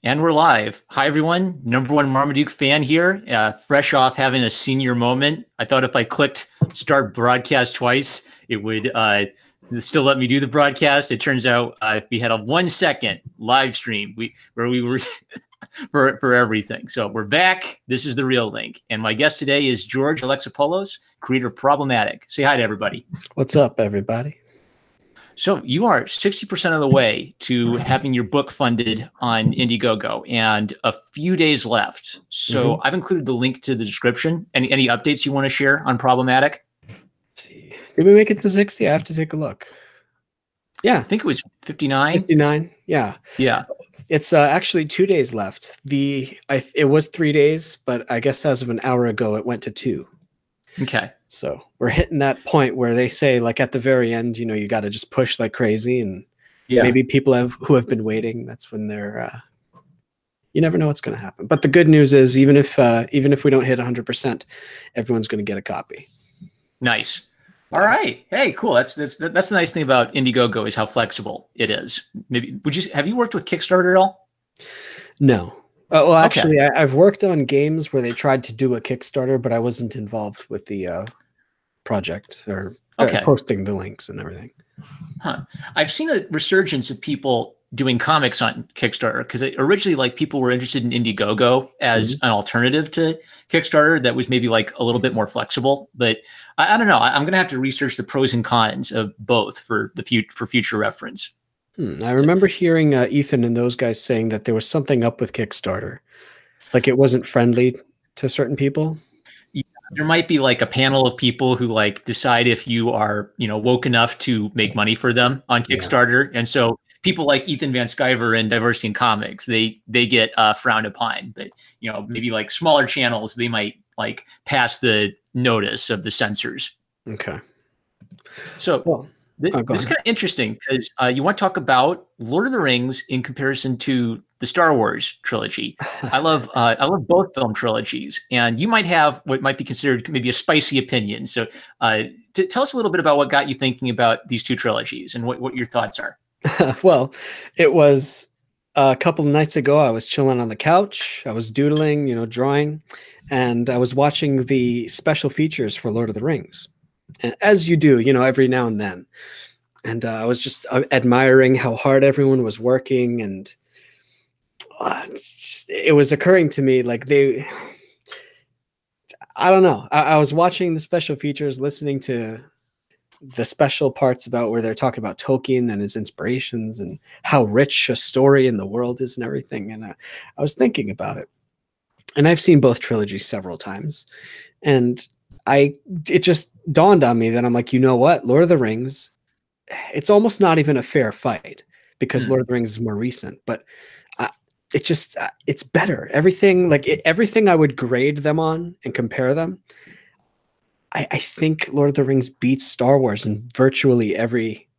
And we're live. Hi, everyone. Number one Marmaduke fan here, fresh off having a senior moment. I thought if I clicked start broadcast twice, it would still let me do the broadcast. It turns out we had a 1 second live stream where we were for everything. So we're back. This is the real link. And my guest today is George Alexopoulos, creator of Problematic. Say hi to everybody. What's up, everybody? So you are 60% of the way to having your book funded on Indiegogo and a few days left. So I've included the link to the description. Any updates you want to share on Problematic? Let's see. Did we make it to 60? I have to take a look. Yeah. I think it was 59. 59. Yeah. Yeah. It's actually 2 days left. It was 3 days, but I guess as of an hour ago, it went to 2. Okay. So we're hitting that point where they say, like at the very end, you got to just push like crazy, and maybe people who have been waiting. That's when they're. You never know what's going to happen. But the good news is, even if we don't hit 100%, everyone's going to get a copy. Nice. All right. Hey, cool. That's the nice thing about Indiegogo is how flexible it is. Maybe have you worked with Kickstarter at all? No. Well, actually, okay. I've worked on games where they tried to do a Kickstarter, but I wasn't involved with the project or posting the links and everything. Huh. I've seen a resurgence of people doing comics on Kickstarter because originally, like, people were interested in Indiegogo as an alternative to Kickstarter that was maybe like a little bit more flexible. But I don't know. I'm going to have to research the pros and cons of both for future reference. I remember hearing Ethan and those guys saying that there was something up with Kickstarter, like it wasn't friendly to certain people. Yeah, there might be like a panel of people who like decide if you are, woke enough to make money for them on Kickstarter, and so people like Ethan Van Sciver and Diversity in Comics, they get frowned upon. But maybe like smaller channels, they might like pass the notice of the censors. Okay. So. This is kind of interesting because you want to talk about Lord of the Rings in comparison to the Star Wars trilogy. I love both film trilogies, and you might have what might be considered maybe a spicy opinion. So tell us a little bit about what got you thinking about these two trilogies and what your thoughts are. Well, it was a couple of nights ago. I was chilling on the couch. I was doodling, drawing, and I was watching the special features for Lord of the Rings. As you do, every now and then. And I was just admiring how hard everyone was working. And it was occurring to me like I don't know. I was watching the special features, listening to the special parts about where they're talking about Tolkien and his inspirations and how rich a story in the world is and everything. And I was thinking about it. And I've seen both trilogies several times. And it just dawned on me that I'm like, you know what? Lord of the Rings, it's almost not even a fair fight because Lord of the Rings is more recent, but it's better. Everything I would grade them on and compare them. I think Lord of the Rings beats Star Wars in virtually any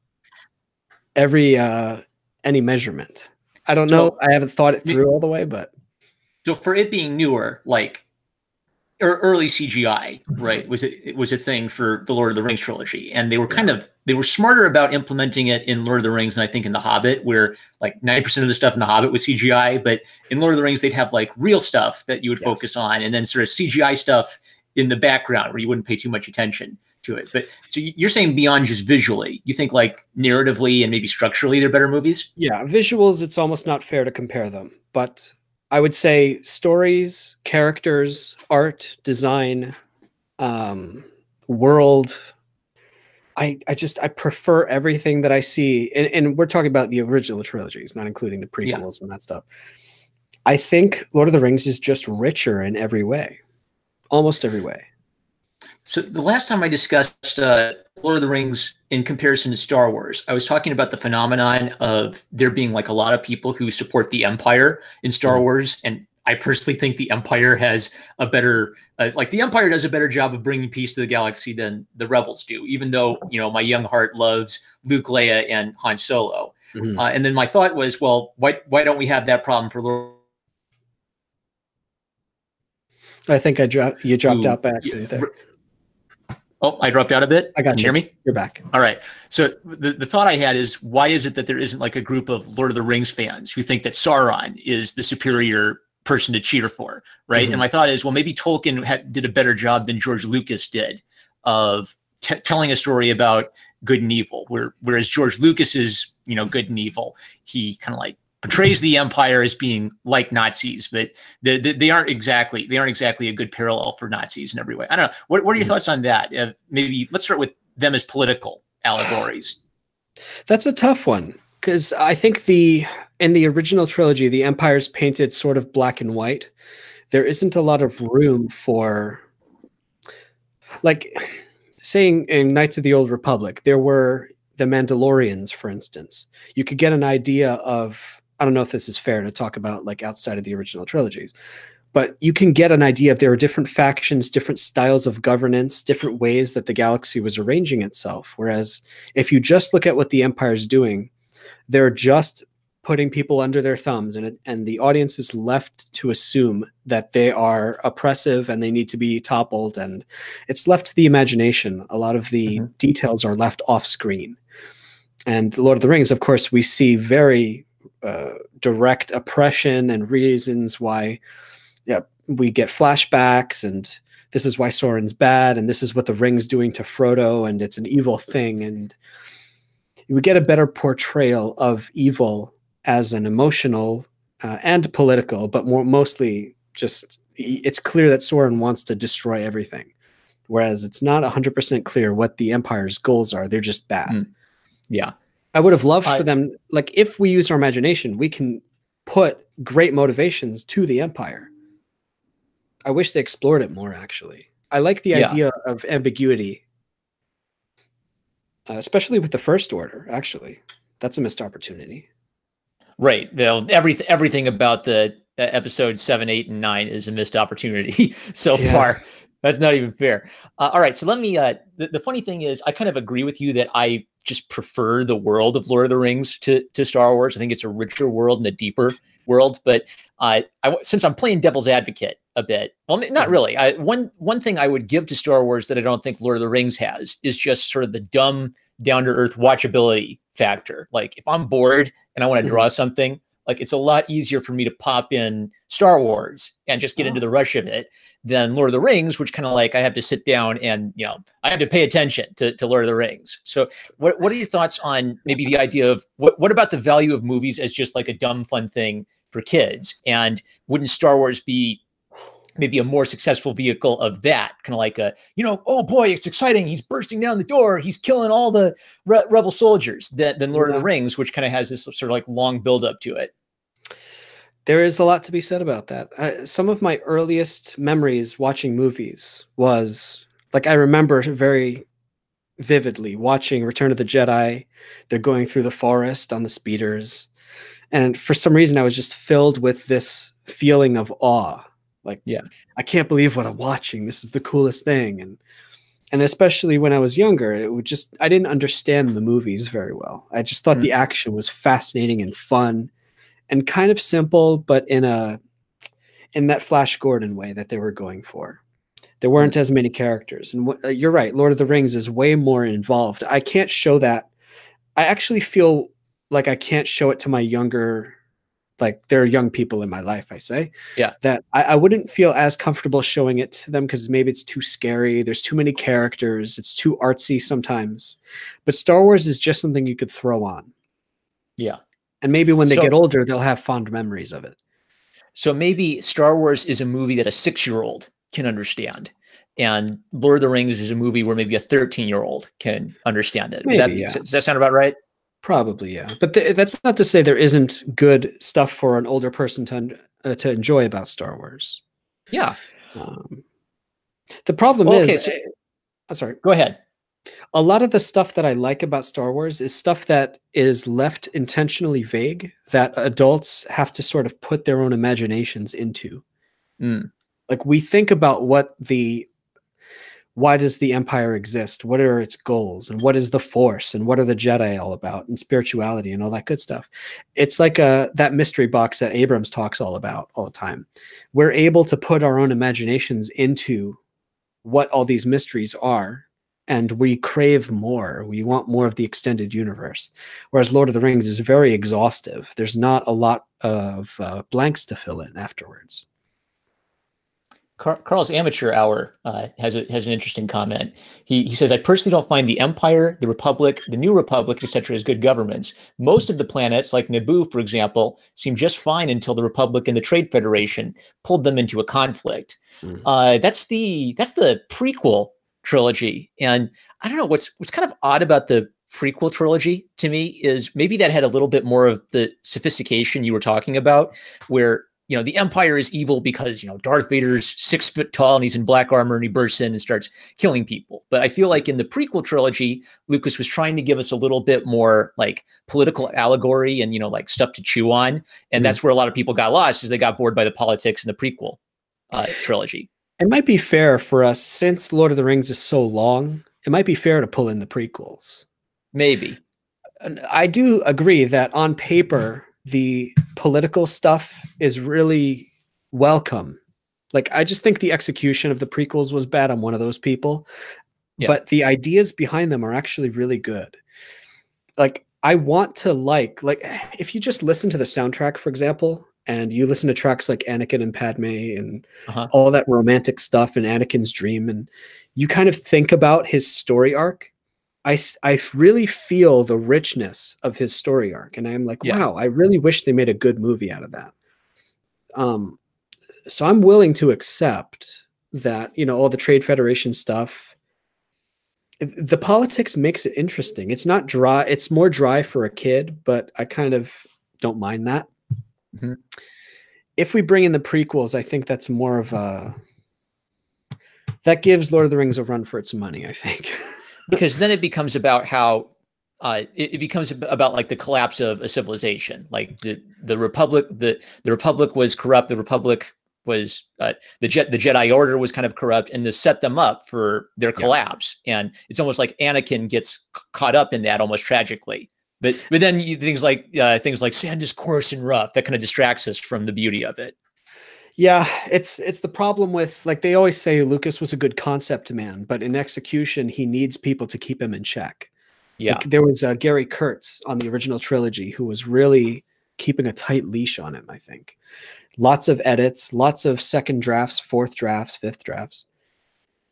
measurement. I don't know. I haven't thought it through all the way, but. So for it being newer, like, early CGI, right, was a thing for the Lord of the Rings trilogy, and they were smarter about implementing it in Lord of the Rings than I think in The Hobbit, where like 90% of the stuff in The Hobbit was CGI, but in Lord of the Rings they'd have like real stuff that you would focus on, and then sort of CGI stuff in the background where you wouldn't pay too much attention to it. But so you're saying beyond just visually, you think like narratively and maybe structurally they're better movies? Yeah, visuals, it's almost not fair to compare them, but I would say stories, characters, art, design, world. I prefer everything that I see. And we're talking about the original trilogies, not including the prequels and that stuff. I think Lord of the Rings is just richer in every way, almost every way. So the last time I discussed Lord of the Rings in comparison to Star Wars, I was talking about the phenomenon of there being like a lot of people who support the Empire in Star Wars. And I personally think the Empire has a better, the Empire does a better job of bringing peace to the galaxy than the Rebels do, even though, my young heart loves Luke, Leia, and Han Solo. And then my thought was, well, why don't we have that problem for Lord? I think you dropped out by accident there. Oh, I dropped out a bit. I got Can you you. hear me? You're back. All right. So the thought I had is, why is it that there isn't like a group of Lord of the Rings fans who think that Sauron is the superior person to cheer for, right? And my thought is, well, maybe Tolkien did a better job than George Lucas did of telling a story about good and evil, whereas George Lucas's, good and evil, he kind of like portrays the Empire as being like Nazis, but they aren't exactly a good parallel for Nazis in every way. I don't know. What are your thoughts on that? Maybe let's start with them as political allegories. That's a tough one, because I think in the original trilogy, the Empire's painted sort of black and white. There isn't a lot of room for, like, saying in Knights of the Old Republic, there were the Mandalorians, for instance. You could get an idea of, I don't know if this is fair to talk about like outside of the original trilogies, but you can get an idea of there are different factions, different styles of governance, different ways that the galaxy was arranging itself. Whereas if you just look at what the Empire's doing, they're just putting people under their thumbs, and the audience is left to assume that they are oppressive and they need to be toppled, and it's left to the imagination. A lot of the details are left off screen. And the Lord of the Rings, of course, we see very direct oppression and reasons why we get flashbacks, and this is why Sauron's bad, and this is what the ring's doing to Frodo, and it's an evil thing. And we get a better portrayal of evil as an emotional and political, but mostly just, it's clear that Sauron wants to destroy everything, whereas it's not 100% clear what the Empire's goals are. They're just bad. Yeah. I would have loved for them, like, if we use our imagination, we can put great motivations to the Empire. I wish they explored it more, actually. I like the idea of ambiguity, especially with the First Order, actually. That's a missed opportunity. Right. Everything about the episodes 7, 8, and 9 is a missed opportunity so far. That's not even fair. All right. So let me, the funny thing is, I kind of agree with you that I just prefer the world of Lord of the Rings to Star Wars. I think it's a richer world and a deeper world. But since I'm playing devil's advocate a bit, well, not really. One thing I would give to Star Wars that I don't think Lord of the Rings has is just sort of the dumb, down-to-earth watchability factor. Like, if I'm bored and I want to draw something, like, it's a lot easier for me to pop in Star Wars and just get into the rush of it than Lord of the Rings, which kind of like I have to sit down and, I have to pay attention to Lord of the Rings. So what are your thoughts on maybe the idea of what about the value of movies as just like a dumb, fun thing for kids? And wouldn't Star Wars be maybe a more successful vehicle of that, kind of like oh boy, it's exciting, he's bursting down the door, he's killing all the rebel soldiers, than Lord of the Rings, which kind of has this sort of like long build up to it. There is a lot to be said about that. Some of my earliest memories watching movies was, like, I remember very vividly watching Return of the Jedi. They're going through the forest on the speeders, and for some reason I was just filled with this feeling of awe. Like, I can't believe what I'm watching. This is the coolest thing. And especially when I was younger, I didn't understand the movies very well. I just thought the action was fascinating and fun and kind of simple, but in that Flash Gordon way that they were going for. There weren't as many characters. And you're right, Lord of the Rings is way more involved. I can't show that. I actually feel like I can't show it to my younger, like, there are young people in my life, I say, that I wouldn't feel as comfortable showing it to them because maybe it's too scary. There's too many characters. It's too artsy sometimes. But Star Wars is just something you could throw on. Yeah. And maybe when they get older, they'll have fond memories of it. So maybe Star Wars is a movie that a 6-year-old can understand. And Lord of the Rings is a movie where maybe a 13-year-old can understand it. Maybe, does that sound about right? Probably, yeah. But that's not to say there isn't good stuff for an older person to enjoy about Star Wars. Yeah. The problem is... sorry. Go ahead. A lot of the stuff that I like about Star Wars is stuff that is left intentionally vague, that adults have to sort of put their own imaginations into. Like, we think about why does the Empire exist? What are its goals? And what is the Force? And what are the Jedi all about? And spirituality and all that good stuff. It's like that mystery box that Abrams talks all about all the time. We're able to put our own imaginations into what all these mysteries are. and we crave more. We want more of the extended universe. Whereas Lord of the Rings is very exhaustive. There's not a lot of blanks to fill in afterwards. Carl's Amateur Hour has an interesting comment. He says, I personally don't find the Empire, the Republic, the New Republic, etc., as good governments. Most of the planets, like Naboo, for example, seem just fine until the Republic and the Trade Federation pulled them into a conflict. That's the prequel trilogy, and I don't know what's kind of odd about the prequel trilogy to me is maybe that had a little bit more of the sophistication you were talking about, where the Empire is evil because, Darth Vader's 6 foot tall and he's in black armor and he bursts in and starts killing people. But I feel like in the prequel trilogy, Lucas was trying to give us a little bit more like political allegory and, like stuff to chew on. And that's where a lot of people got lost, is they got bored by the politics in the prequel trilogy. It might be fair for us, since Lord of the Rings is so long, it might be fair to pull in the prequels. Maybe. And I do agree that on paper, the political stuff is really welcome. Like, I just think the execution of the prequels was bad. I'm one of those people. Yeah. But the ideas behind them are actually really good. Like, I want to like if you just listen to the soundtrack, for example, and you listen to tracks like Anakin and Padme and all that romantic stuff and Anakin's dream, and you kind of think about his story arc, I really feel the richness of his story arc. And I'm like, wow, I really wish they made a good movie out of that. So I'm willing to accept that, all the Trade Federation stuff, the politics makes it interesting. It's not dry. It's more dry for a kid, but I kind of don't mind that. If we bring in the prequels, I think that's more of that gives Lord of the Rings a run for its money, I think. Because then it becomes about how it becomes about like the collapse of a civilization. Like the Republic, the Republic was corrupt. The Republic was the Jedi Order was kind of corrupt, and this set them up for their collapse. And it's almost like Anakin gets caught up in that almost tragically. But then things like sand is coarse and rough, that kind of distracts us from the beauty of it. Yeah, it's the problem with, like, they always say Lucas was a good concept man, but in execution, he needs people to keep him in check. Yeah. Like, there was Gary Kurtz on the original trilogy who was really keeping a tight leash on him, I think. Lots of edits, lots of second drafts, fourth drafts, fifth drafts.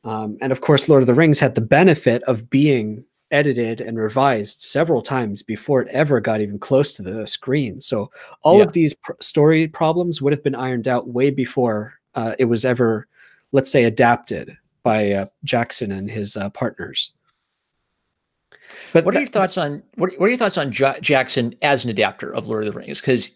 And of course, Lord of the Rings had the benefit of being edited and revised several times before it ever got even close to the screen. So all of these story problems would have been ironed out way before it was ever, let's say, adapted by Jackson and his partners. But what are your thoughts on Jackson as an adapter of Lord of the Rings? Because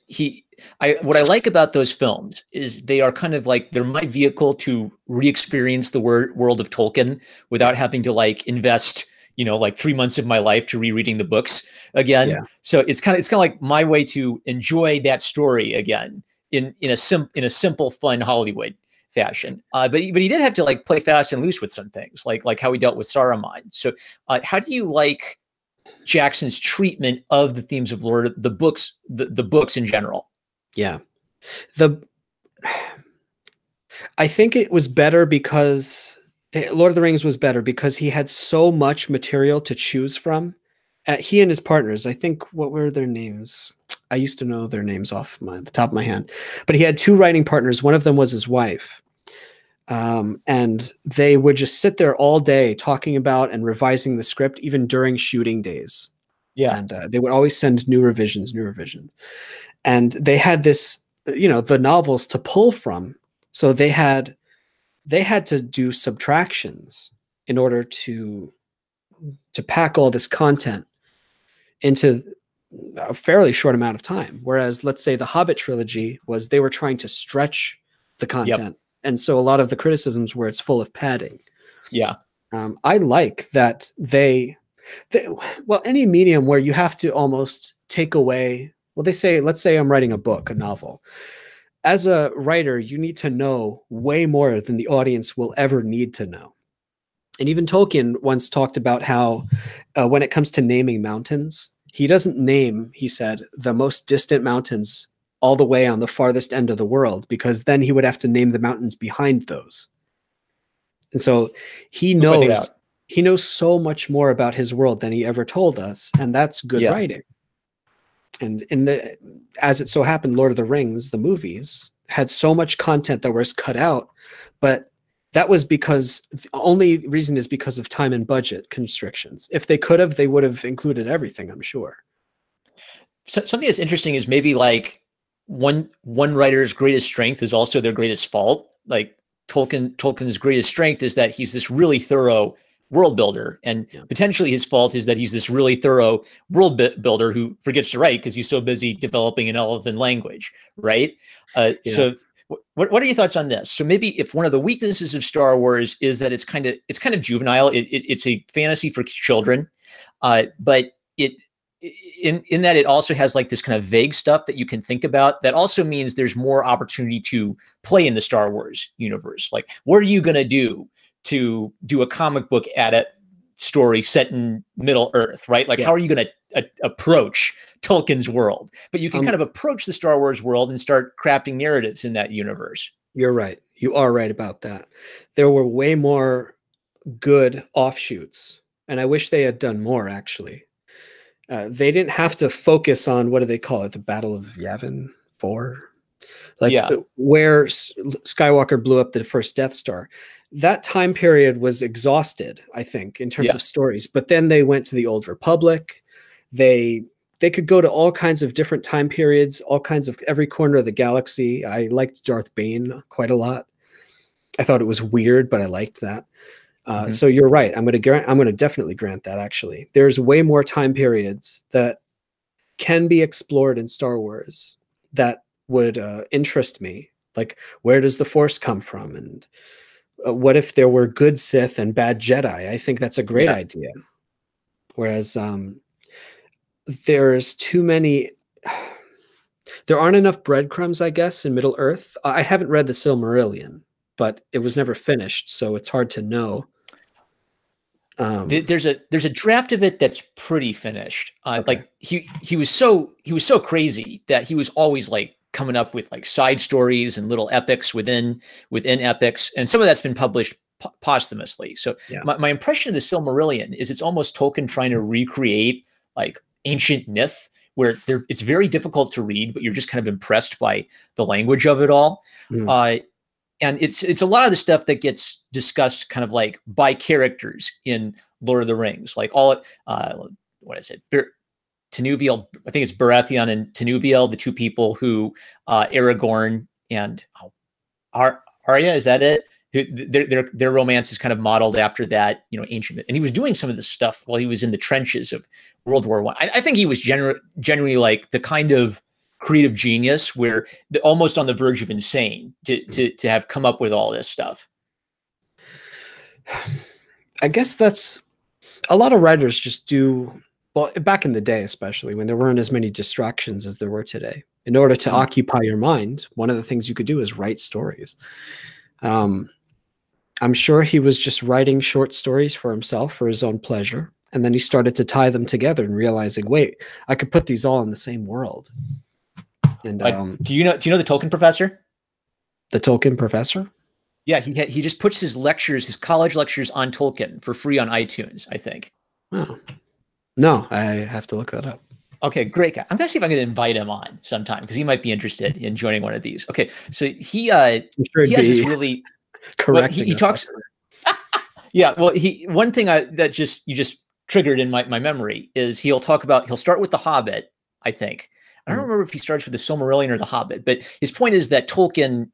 what I like about those films is they are kind of like, they're my vehicle to re-experience the world of Tolkien without having to like invest like 3 months of my life to rereading the books again. Yeah. So it's kind of like my way to enjoy that story again in a simple, fun Hollywood fashion. But he did have to like play fast and loose with some things, like how he dealt with Saruman. So how do you like Jackson's treatment of the themes of the books in general? Yeah. I think it was better because Lord of the Rings was better because he had so much material to choose from. He and his partners, I think, what were their names? I used to know their names off the top of my hand. But he had 2 writing partners. One of them was his wife. And they would just sit there all day talking about and revising the script, even during shooting days. Yeah. And they would always send new revisions. And they had this, the novels to pull from. So they had to do subtractions in order to pack all this content into a fairly short amount of time. Whereas, let's say the Hobbit trilogy they were trying to stretch the content. Yep. And so a lot of the criticisms were it's full of padding. Yeah. I like that any medium where you have to almost take away, let's say I'm writing a book, a novel. As a writer, you need to know way more than the audience will ever need to know. And even Tolkien once talked about how when it comes to naming mountains, he doesn't name, he said, the most distant mountains all the way on the farthest end of the world, because then he would have to name the mountains behind those. And so he knows he knows so much more about his world than he ever told us, and that's good Yeah. writing. And as it so happened, Lord of the Rings, the movies, had so much content that was cut out, but that was because the only reason is because of time and budget constrictions. If they could have, they would have included everything, I'm sure. So, something that's interesting is maybe like one writer's greatest strength is also their greatest fault. Like Tolkien's greatest strength is that he's this really thorough world builder, and Yeah. potentially his fault is that he's this really thorough world builder who forgets to write because he's so busy developing an elven language, right? Yeah. So what are your thoughts on this? So maybe if one of the weaknesses of Star Wars is that it's kind of juvenile, it's a fantasy for children, but it in that it also has like this kind of vague stuff that you can think about. That also means there's more opportunity to play in the Star Wars universe. Like, what are you going to do a comic book story set in Middle Earth, right? Like, Yeah. how are you going to approach Tolkien's world? But you can kind of approach the Star Wars world and start crafting narratives in that universe. You're right. You are right about that. There were way more good offshoots, and I wish they had done more, actually. They didn't have to focus on, what do they call it? The Battle of Yavin 4? Like, Yeah. where Skywalker blew up the first Death Star. That time period was exhausted, I think, in terms Yeah. of stories. But then they went to the Old Republic. They could go to all kinds of different time periods, all kinds of every corner of the galaxy. I liked Darth Bane quite a lot. I thought it was weird, but I liked that. So you're right. I'm going to definitely grant that. Actually, there's way more time periods that can be explored in Star Wars that would interest me. Like, where does the Force come from, and what if there were good Sith and bad Jedi? I think that's a great idea. Whereas there's too many. There aren't enough breadcrumbs, I guess, in Middle Earth. I haven't read the Silmarillion, but it was never finished, so it's hard to know. There's a draft of it that's pretty finished. Okay. Like he was so crazy that he was always like coming up with like side stories and little epics within epics, and some of that's been published posthumously. So Yeah. my impression of the Silmarillion is it's almost Tolkien trying to recreate like ancient myth, where it's very difficult to read, but you're just kind of impressed by the language of it all. And it's a lot of the stuff that gets discussed kind of like by characters in Lord of the Rings, like all what is it? Tenuviel, I think it's Baratheon and Tenuviel, the two people who Aragorn and Arya, is that it? Their romance is kind of modeled after that, ancient. And he was doing some of this stuff while he was in the trenches of World War I. I think he was generally like the kind of creative genius where almost on the verge of insane to have come up with all this stuff. I guess that's a lot of writers just do. Well, back in the day, especially when there weren't as many distractions as there were today, in order to occupy your mind, one of the things you could do is write stories. I'm sure he was just writing short stories for himself, for his own pleasure. And then he started to tie them together and realizing, wait, I could put these all in the same world. And do you know the Tolkien professor? The Tolkien professor? Yeah, he just puts his college lectures on Tolkien for free on iTunes, I think. Oh. No, I have to look that up. Okay, great guy. I'm gonna see if I can invite him on sometime because he might be interested in joining one of these. Okay, so he has this really correct. He talks. Yeah, well, one thing that you just triggered in my memory is he'll start with The Hobbit, I think. I don't remember if he starts with the Silmarillion or The Hobbit, but his point is that Tolkien,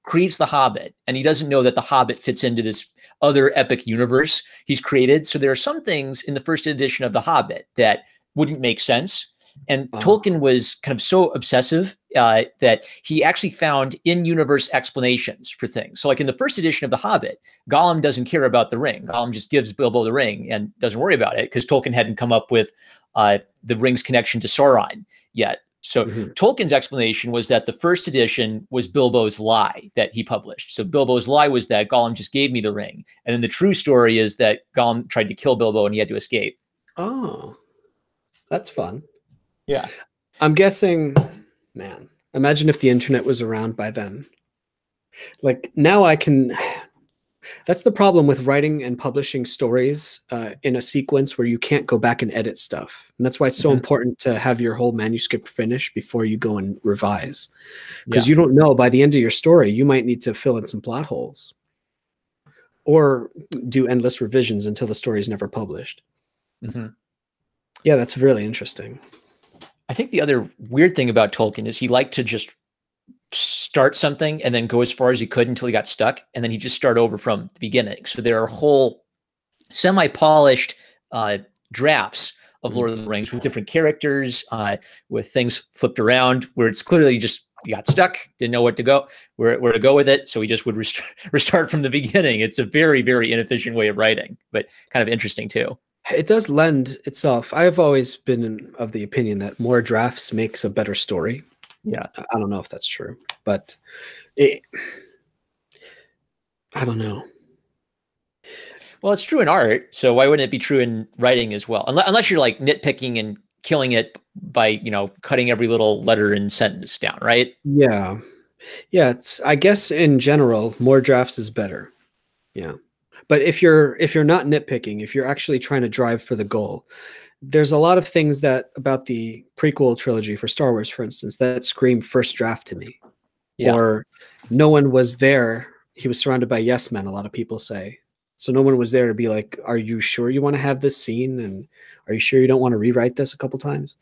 creates The Hobbit, and he doesn't know that The Hobbit fits into this other epic universe he's created. So there are some things in the first edition of The Hobbit that wouldn't make sense. And Tolkien was kind of so obsessive that he actually found in-universe explanations for things. So like in the first edition of The Hobbit, Gollum doesn't care about the ring. Gollum just gives Bilbo the ring and doesn't worry about it because Tolkien hadn't come up with the ring's connection to Sauron yet. So Tolkien's explanation was that the first edition was Bilbo's lie that he published. So Bilbo's lie was that Gollum just gave me the ring. And then the true story is that Gollum tried to kill Bilbo and he had to escape. Oh, that's fun. Yeah. I'm guessing, man, imagine if the internet was around by then. Like now That's the problem with writing and publishing stories in a sequence where you can't go back and edit stuff. And that's why it's so Mhm. important to have your whole manuscript finished before you go and revise. Because Yeah. you don't know, by the end of your story, you might need to fill in some plot holes or do endless revisions until the story is never published. Mhm. Yeah, that's really interesting. I think the other weird thing about Tolkien is he liked to just start something and then go as far as he could until he got stuck, and then he just start over from the beginning. So there are whole semi-polished drafts of Lord of the Rings with different characters, with things flipped around, where it's clearly just he got stuck, didn't know what to go, where to go with it, so he just would restart from the beginning. It's a very, very inefficient way of writing, but kind of interesting too. It does lend itself. I've always been of the opinion that more drafts makes a better story. Yeah. I don't know if that's true, but it, I don't know. Well, it's true in art, so why wouldn't it be true in writing as well? Unless you're like nitpicking and killing it by, cutting every little letter and sentence down, right? Yeah. Yeah, it's I guess in general, more drafts is better. Yeah. But if you're not nitpicking, if you're actually trying to drive for the goal, there's a lot of things that about the prequel trilogy for Star Wars, for instance, that scream first draft to me. Yeah. Or no one was there. He was surrounded by yes men, a lot of people say. So no one was there to be like, are you sure you want to have this scene? And are you sure you don't want to rewrite this a couple times?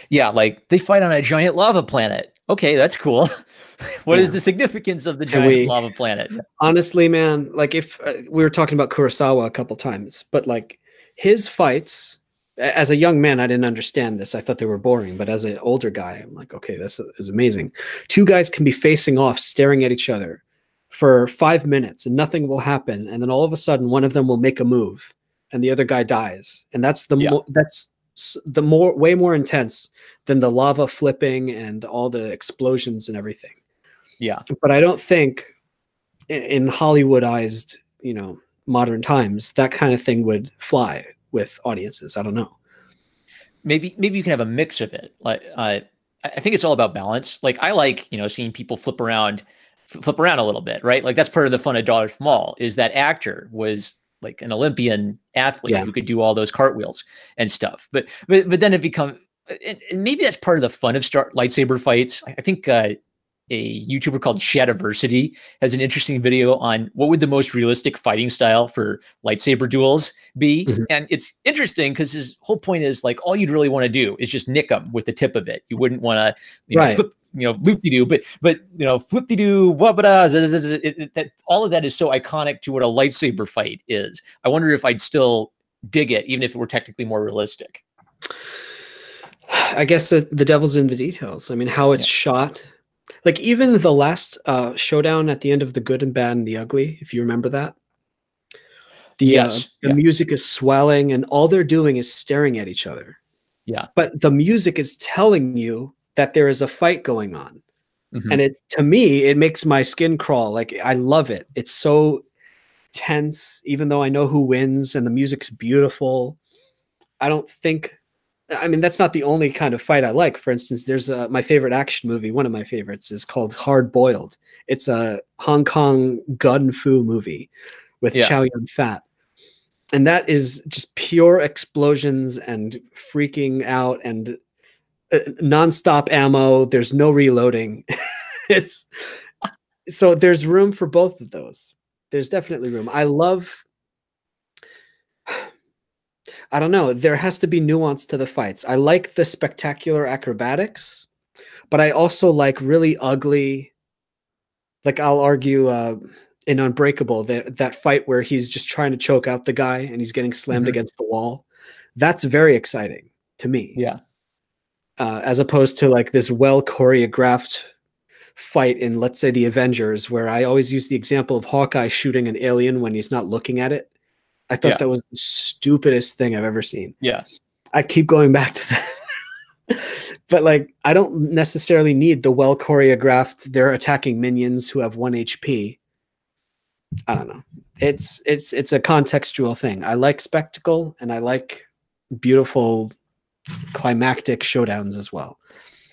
Yeah, like they fight on a giant lava planet. Okay, that's cool. What is Yeah. the significance of the And giant lava planet? honestly, man, like if we were talking about Kurosawa a couple times, but like his fights, as a young man, I didn't understand this. I thought they were boring, but as an older guy, I'm like, okay, this is amazing. Two guys can be facing off, staring at each other for 5 minutes and nothing will happen. And then all of a sudden, one of them will make a move and the other guy dies. And that's Yeah. way more intense than the lava flipping and all the explosions and everything. Yeah. But I don't think in Hollywoodized, modern times, that kind of thing would fly with audiences. I don't know. Maybe you can have a mix of it. Like I think it's all about balance. Like I like, seeing people flip around a little bit, right? Like that's part of the fun of Darth Maul is that actor was like an Olympian athlete Yeah. who could do all those cartwheels and stuff. But then it becomes, and maybe that's part of the fun of lightsaber fights. I think a YouTuber called Shadiversity has an interesting video on what would the most realistic fighting style for lightsaber duels be. Mhm. And it's interesting because his whole point is like all you'd really want to do is just nick them with the tip of it. You wouldn't want to, Right. flip, loop-de-doo, but flip-de-doo, that all of that is so iconic to what a lightsaber fight is. I wonder if I'd still dig it, even if it were technically more realistic. I guess the devil's in the details. I mean, how it's shot. Like even the last showdown at the end of The Good and Bad and the Ugly, if you remember that. The music is swelling and all they're doing is staring at each other. Yeah. But the music is telling you that there is a fight going on. Mm-hmm. And to me, it makes my skin crawl. Like I love it. It's so tense, even though I know who wins and the music's beautiful. I mean, that's not the only kind of fight I like. For instance, there's my favorite action movie. One of my favorites is called Hard Boiled. It's a Hong Kong gun fu movie with Chow Yun-fat. And that is just pure explosions and freaking out and nonstop ammo. There's no reloading. So there's room for both of those. There's definitely room. I don't know. There has to be nuance to the fights. I like the spectacular acrobatics, but I also like really ugly. Like I'll argue in Unbreakable, that fight where he's just trying to choke out the guy and he's getting slammed against the wall. That's very exciting to me. Yeah. As opposed to like this well choreographed fight in, let's say, the Avengers, where I always use the example of Hawkeye shooting an alien when he's not looking at it. I thought that was the stupidest thing I've ever seen. Yeah. I keep going back to that. But like, I don't necessarily need the well choreographed, they're attacking minions who have 1 HP. I don't know. It's a contextual thing. I like spectacle and I like beautiful climactic showdowns as well.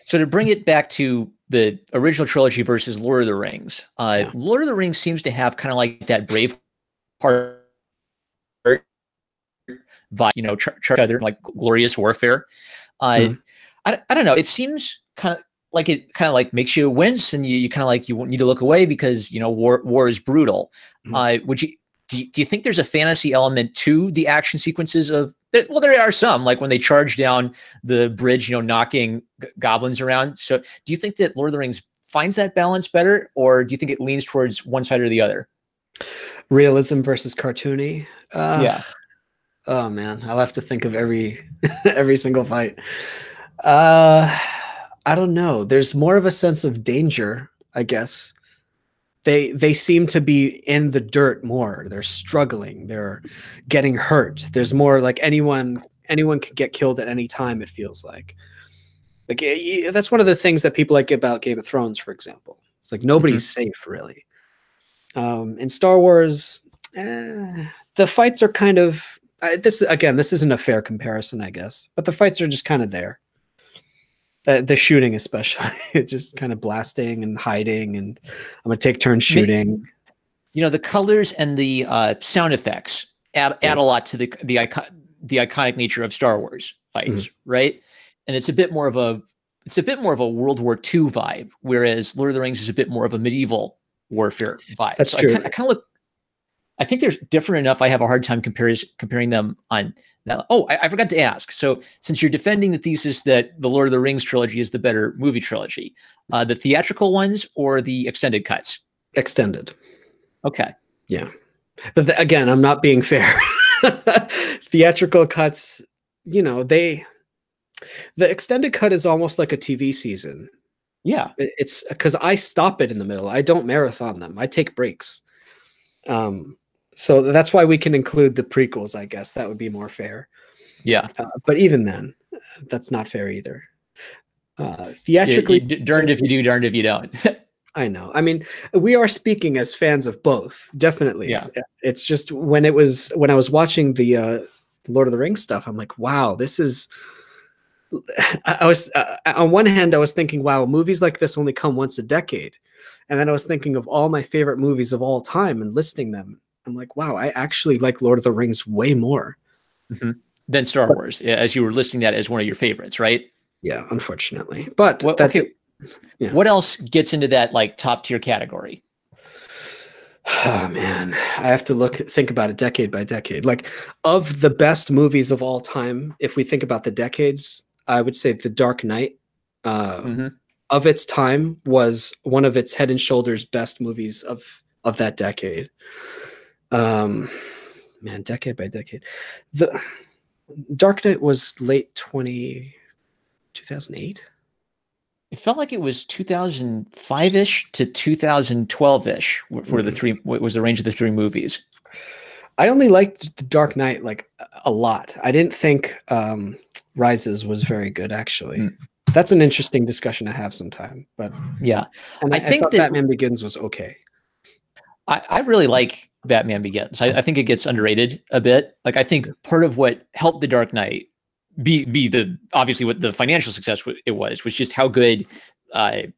So to bring it back to the original trilogy versus Lord of the Rings. Yeah. Lord of the Rings seems to have kind of like that brave part vibe, you know, other like glorious warfare. Mhm. I don't know. It seems kind of like makes you wince, and you kind of like you need to look away because you know war is brutal. Mhm. Would you do you think there's a fantasy element to the action sequences of? Well, there are some, like when they charge down the bridge, you know, knocking goblins around. So, do you think that Lord of the Rings finds that balance better, or do you think it leans towards one side or the other? Realism versus cartoony. Yeah. Oh man, I'll have to think of every every single fight. Uh, I don't know. There's more of a sense of danger, I guess. They seem to be in the dirt more. They're struggling. They're getting hurt. There's more like anyone could get killed at any time. It feels like that's one of the things that people like about Game of Thrones, for example. It's like Mm-hmm. nobody's safe really. In Star Wars, the fights are kind of this again. This isn't a fair comparison, I guess, but the fights are just kind of there. The shooting, especially, just kind of blasting and hiding, and I'm gonna take turns shooting. You know, the colors and the sound effects add Yeah. a lot to the iconic nature of Star Wars fights, right? And it's a bit more of a World War II vibe, whereas Lord of the Rings is a bit more of a medieval warfare vibe. That's So true. I kind of look. I think they're different enough. I have a hard time comparing them on that. Oh, I forgot to ask. So, since you're defending the thesis that the Lord of the Rings trilogy is the better movie trilogy, the theatrical ones or the extended cuts? Extended. Okay. Yeah. But again, I'm not being fair. Theatrical cuts, you know, the extended cut is almost like a TV season. Yeah. It's because I stop it in the middle. I don't marathon them. I take breaks. So that's why we can include the prequels, I guess. That would be more fair. Yeah. But even then, that's not fair either. Theatrically, darned if you do, darned if you don't. I know. I mean, we are speaking as fans of both, definitely. Yeah. It's just when I was watching the Lord of the Rings stuff, I'm like, wow, this is. I was on one hand, I was thinking, wow, movies like this only come once a decade, and then I was thinking of all my favorite movies of all time and listing them. I'm like, wow, I actually like Lord of the Rings way more than Star Wars, as you were listing that as one of your favorites, right? Yeah, unfortunately. But okay. Yeah. What else gets into that like top tier category? Oh man, I have to think about it decade by decade. Like of the best movies of all time, if we think about the decades, I would say The Dark Knight of its time was one of its head and shoulders best movies of that decade. Man, decade by decade. The Dark Knight was late 2008. It felt like it was 2005-ish to 2012-ish for the three. What was the range of the three movies? I only liked The Dark Knight like a lot. I didn't think Rises was very good, actually. That's an interesting discussion to have sometime. But yeah, and I think that Batman Begins was okay. I really like Batman Begins. I think it gets underrated a bit. Like I think part of what helped The Dark Knight be the obviously what the financial success it was just how good the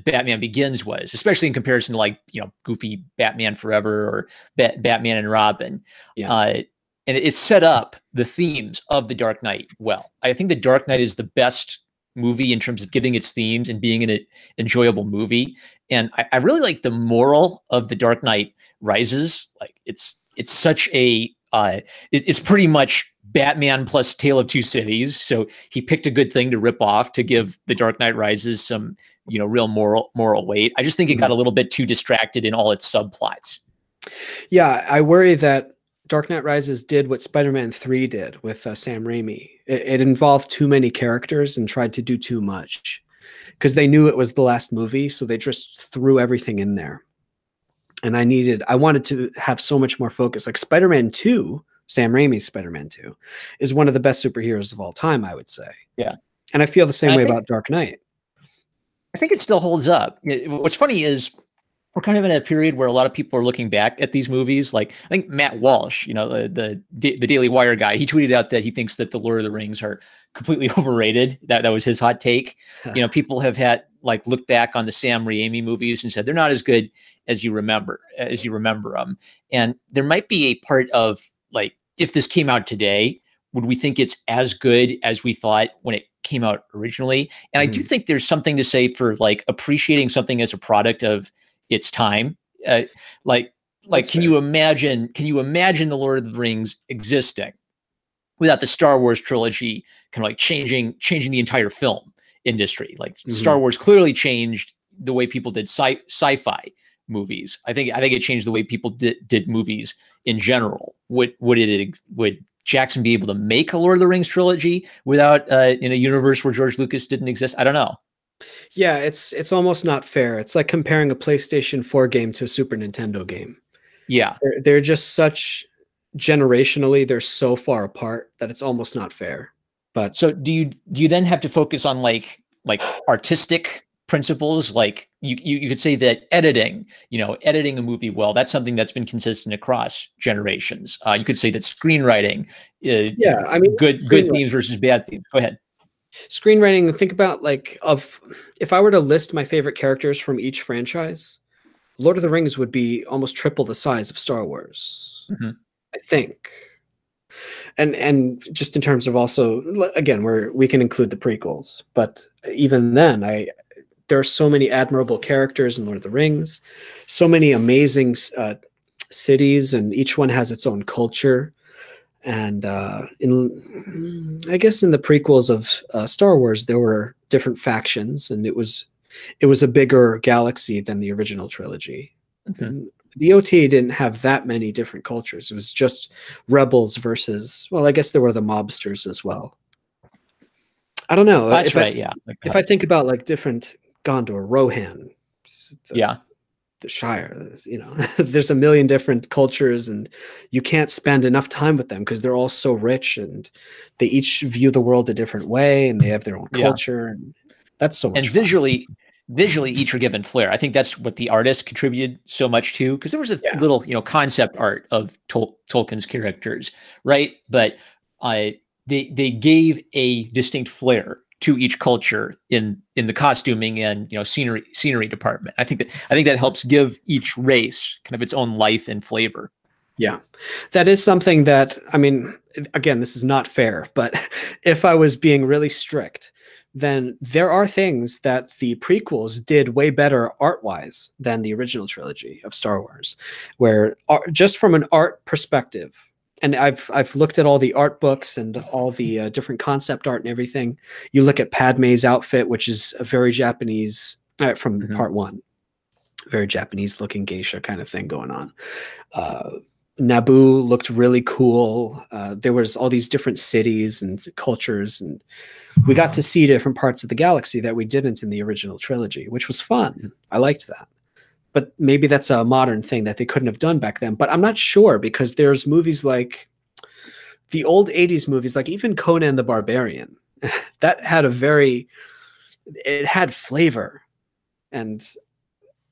Batman Begins was, especially in comparison to like, you know, goofy Batman Forever or Batman and Robin. And it set up the themes of The Dark Knight well. I think The Dark Knight is the best movie in terms of getting its themes and being an enjoyable movie. And I really like the moral of The Dark Knight Rises. Like it's such a it's pretty much Batman plus Tale of Two Cities. So he picked a good thing to rip off to give The Dark Knight Rises some, you know, real moral weight. I just think it got a little bit too distracted in all its subplots. Yeah, I worry that Dark Knight Rises did what Spider-Man 3 did with Sam Raimi. It involved too many characters and tried to do too much because they knew it was the last movie, so they just threw everything in there. And I wanted to have so much more focus. Like Spider-Man 2, Sam Raimi's Spider-Man 2, is one of the best superheroes of all time, I would say. Yeah. And I feel the same way about Dark Knight. I think it still holds up. What's funny is we're kind of in a period where a lot of people are looking back at these movies. Like I think Matt Walsh, you know, the Daily Wire guy, he tweeted out that he thinks that the Lord of the Rings are completely overrated. That was his hot take. You know, people have had like looked back on the Sam Raimi movies and said they're not as good as you remember them. And there might be a part of like, if this came out today, would we think it's as good as we thought when it came out originally? And I do think there's something to say for like appreciating something as a product of its time. Like can you imagine the Lord of the Rings existing without the Star Wars trilogy kind of like changing the entire film industry? Like Star Wars clearly changed the way people did sci-fi movies. I think it changed the way people did movies in general. Would Jackson be able to make a Lord of the Rings trilogy without in a universe where George Lucas didn't exist? I don't know. Yeah, it's almost not fair. It's like comparing a PlayStation 4 game to a Super Nintendo game. Yeah. They're just such generationally, they're so far apart that it's almost not fair. But so do you then have to focus on like artistic principles? Like you could say that editing a movie well, that's something that's been consistent across generations. You could say that screenwriting, I mean, good themes versus bad themes. Go ahead. Screenwriting, think about if I were to list my favorite characters from each franchise, Lord of the Rings would be almost triple the size of Star Wars, I think. And just in terms of also, again, we can include the prequels, but even then, there are so many admirable characters in Lord of the Rings, so many amazing cities, and each one has its own culture. And I guess in the prequels of Star Wars, there were different factions, and it was a bigger galaxy than the original trilogy. The OT didn't have that many different cultures. It was just rebels versus, well, I guess there were the mobsters as well. I don't know. That's right. Yeah. If I think about like different Gondor, Rohan, the Shire, there's a million different cultures, and you can't spend enough time with them because they're all so rich, and they each view the world a different way, and they have their own culture, and that's so much and fun. Visually each are given flair. I think that's what the artist contributed so much to, because there was a little concept art of Tolkien's characters, right? But they gave a distinct flair to each culture in the costuming and scenery department. I think that helps give each race kind of its own life and flavor. Yeah, that is something that, I mean, again, this is not fair, but if I was being really strict, then there are things that the prequels did way better art-wise than the original trilogy of Star Wars, where just from an art perspective, and I've looked at all the art books and all the different concept art and everything. You look at Padme's outfit, which is a very Japanese, from part one, very Japanese looking geisha kind of thing going on. Naboo looked really cool. There was all these different cities and cultures, and we got to see different parts of the galaxy that we didn't in the original trilogy, which was fun. I liked that. But maybe that's a modern thing that they couldn't have done back then. But I'm not sure, because there's movies like the old 80s movies, like even Conan the Barbarian, that had it had flavor. And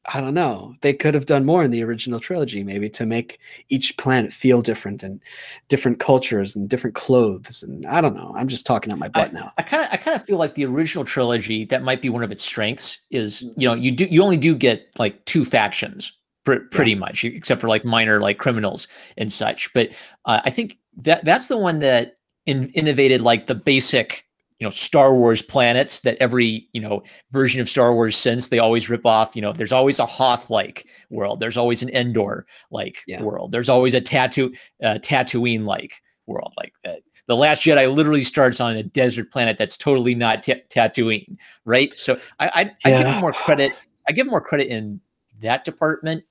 I don't know, they could have done more in the original trilogy, maybe, to make each planet feel different, and different cultures and different clothes. And I don't know, I'm just talking out my butt now. I kind of feel like the original trilogy, that might be one of its strengths, is you only do get like two factions pretty much, except for like minor like criminals and such. But I think that's the one that innovated like the basic Star Wars planets that every version of Star Wars since, they always rip off. There's always a Hoth-like world. There's always an Endor-like world. There's always a Tatooine-like world. Like that. The Last Jedi literally starts on a desert planet that's totally not Tatooine, right? So I give them more credit. I give them more credit in that department.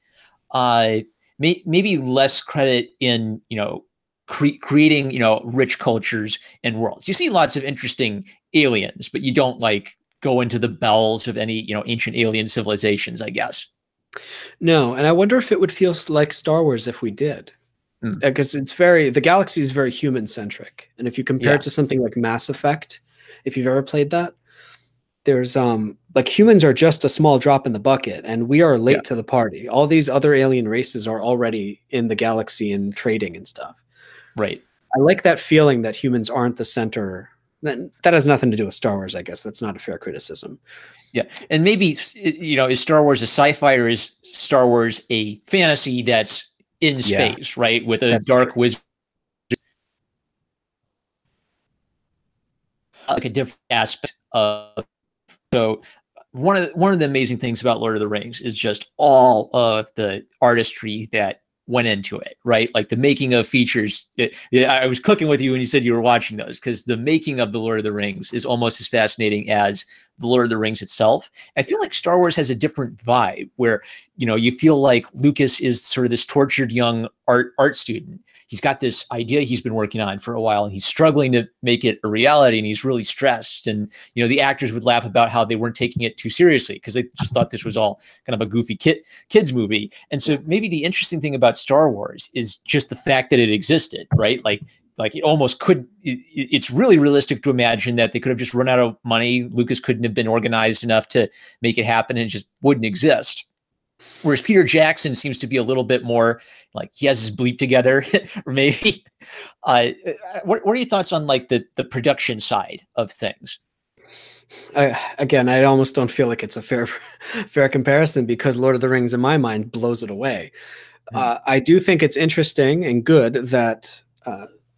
Maybe less credit in creating rich cultures and worlds. You see lots of interesting aliens, but you don't like go into the bowels of any ancient alien civilizations, I guess. No, and I wonder if it would feel like Star Wars if we did, because the galaxy is very human centric, and if you compare it to something like Mass Effect, if you've ever played that, there's like humans are just a small drop in the bucket, and we are late to the party. All these other alien races are already in the galaxy and trading and stuff. Right. I like that feeling that humans aren't the center, That has nothing to do with Star Wars, I guess. That's not a fair criticism. Yeah, and maybe, you know, is Star Wars a sci-fi or is Star Wars a fantasy that's in space, right, with a dark wizard, like a different aspect of. So one of the amazing things about Lord of the Rings is just all of the artistry that went into it, right? Like the making of features. I was clicking with you when you said you were watching those, because the making of the Lord of the Rings is almost as fascinating as the Lord of the Rings itself. I feel like Star Wars has a different vibe where, you know, you feel like Lucas is sort of this tortured young art student. He's got this idea he's been working on for a while, and he's struggling to make it a reality, and he's really stressed. And, you know, the actors would laugh about how they weren't taking it too seriously because they just thought this was all kind of a goofy kids movie. And so maybe the interesting thing about Star Wars is just the fact that it existed, right? Like it almost could, it's really realistic to imagine that they could have just run out of money. Lucas couldn't have been organized enough to make it happen, and it just wouldn't exist. Whereas Peter Jackson seems to be a little bit more like he has his bleep together, or maybe. What are your thoughts on like the production side of things? Again, I almost don't feel like it's a fair comparison, because Lord of the Rings, in my mind, blows it away. I do think it's interesting and good that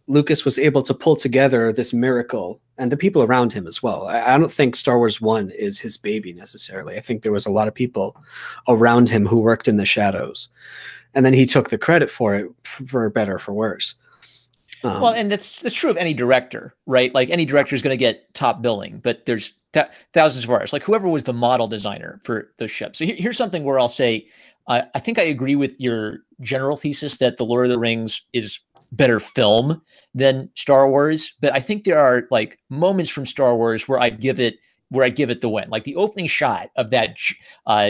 Lucas was able to pull together this miracle, and the people around him as well. I don't think Star Wars 1 is his baby necessarily. I think there was a lot of people around him who worked in the shadows, and then he took the credit for it, for better or for worse. Well, and that's true of any director, right? Like any director is going to get top billing, but there's thousands of artists. Like whoever was the model designer for the ship. So here's something where I'll say, I think I agree with your general thesis that the Lord of the Rings is better film than Star Wars, but I think there are like moments from Star Wars where I give it the win. Like the opening shot of that,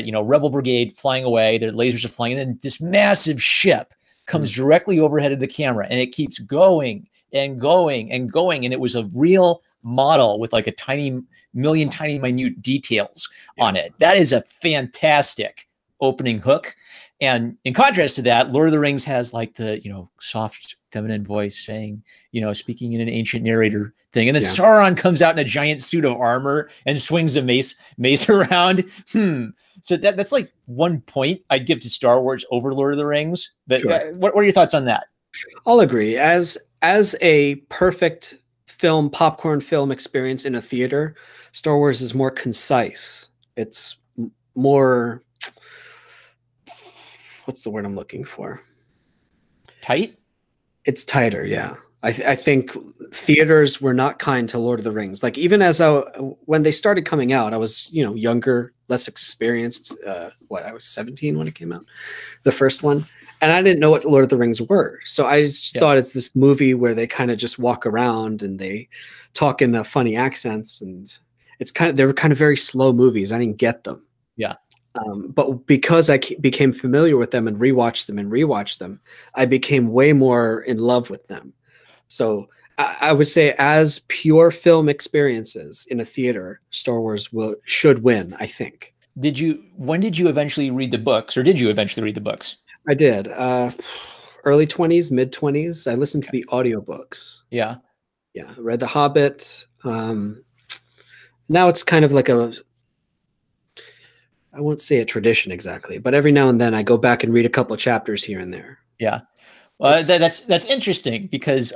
you know, Rebel Brigade flying away, their lasers are flying, and then this massive ship comes directly overhead of the camera, and it keeps going and going and going, and it was a real model with like a tiny minute details on it. That is a fantastic opening hook. And in contrast to that, Lord of the Rings has like the, you know, soft feminine voice saying, you know, speaking in an ancient narrator thing. And then Sauron comes out in a giant suit of armor and swings a mace around. So that's like one point I'd give to Star Wars over Lord of the Rings. But what are your thoughts on that? I'll agree. As a perfect film, popcorn film experience in a theater, Star Wars is more concise. It's more, what's the word I'm looking for? Tight? It's tighter, yeah. I think theaters were not kind to Lord of the Rings. Like even when they started coming out, I was, you know, younger, less experienced. I was 17 when it came out, the first one. And I didn't know what Lord of the Rings were. So I just thought it's this movie where they kind of just walk around and they talk in funny accents. And they were kind of very slow movies. I didn't get them. Yeah. But because I became familiar with them and rewatched them, I became way more in love with them. So I would say, as pure film experiences in a theater, Star Wars should win, I think. When did you eventually read the books, or did you eventually read the books? I did. Early 20s, mid 20s. I listened to the audiobooks. Yeah. Yeah. I read The Hobbit. Now it's kind of like I won't say a tradition exactly, but every now and then I go back and read a couple of chapters here and there. Yeah. That's interesting, because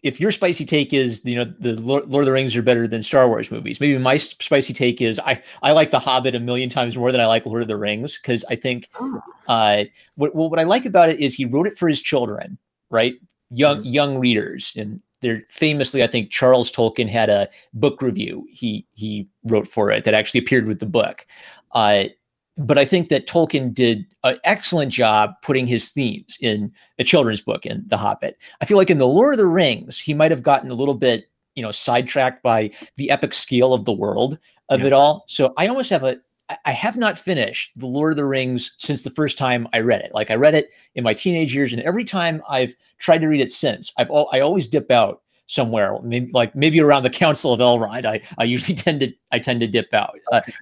if your spicy take is, you know, the Lord of the Rings are better than Star Wars movies, maybe my spicy take is I like The Hobbit a million times more than I like Lord of the Rings, because I think what I like about it is he wrote it for his children, right? Young readers. And they're famously, I think Charles Tolkien had a book review he wrote for it that actually appeared with the book. But I think that Tolkien did an excellent job putting his themes in a children's book in The Hobbit. I feel like in The Lord of the Rings, he might have gotten a little bit, you know, sidetracked by the epic scale of the world of it all. So I almost I have not finished The Lord of the Rings since the first time I read it. Like I read it in my teenage years, and every time I've tried to read it since, I always dip out somewhere, maybe around the Council of Elrond. I usually tend to dip out.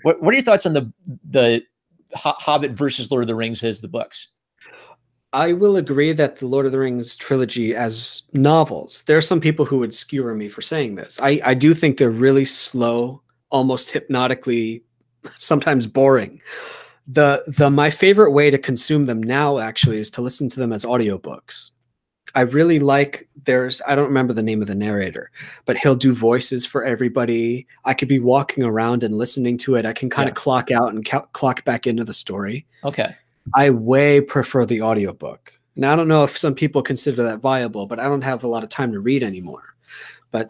What are your thoughts on the Hobbit versus Lord of the Rings as the books? I will agree that the Lord of the Rings trilogy as novels, there are some people who would skewer me for saying this. I do think they're really slow, almost hypnotically, sometimes boring. The my favorite way to consume them now actually is to listen to them as audiobooks. I really like I don't remember the name of the narrator, but he'll do voices for everybody. I could be walking around and listening to it. I can kind of clock out and clock back into the story. Okay. I way prefer the audiobook. Now, I don't know if some people consider that viable, but I don't have a lot of time to read anymore. But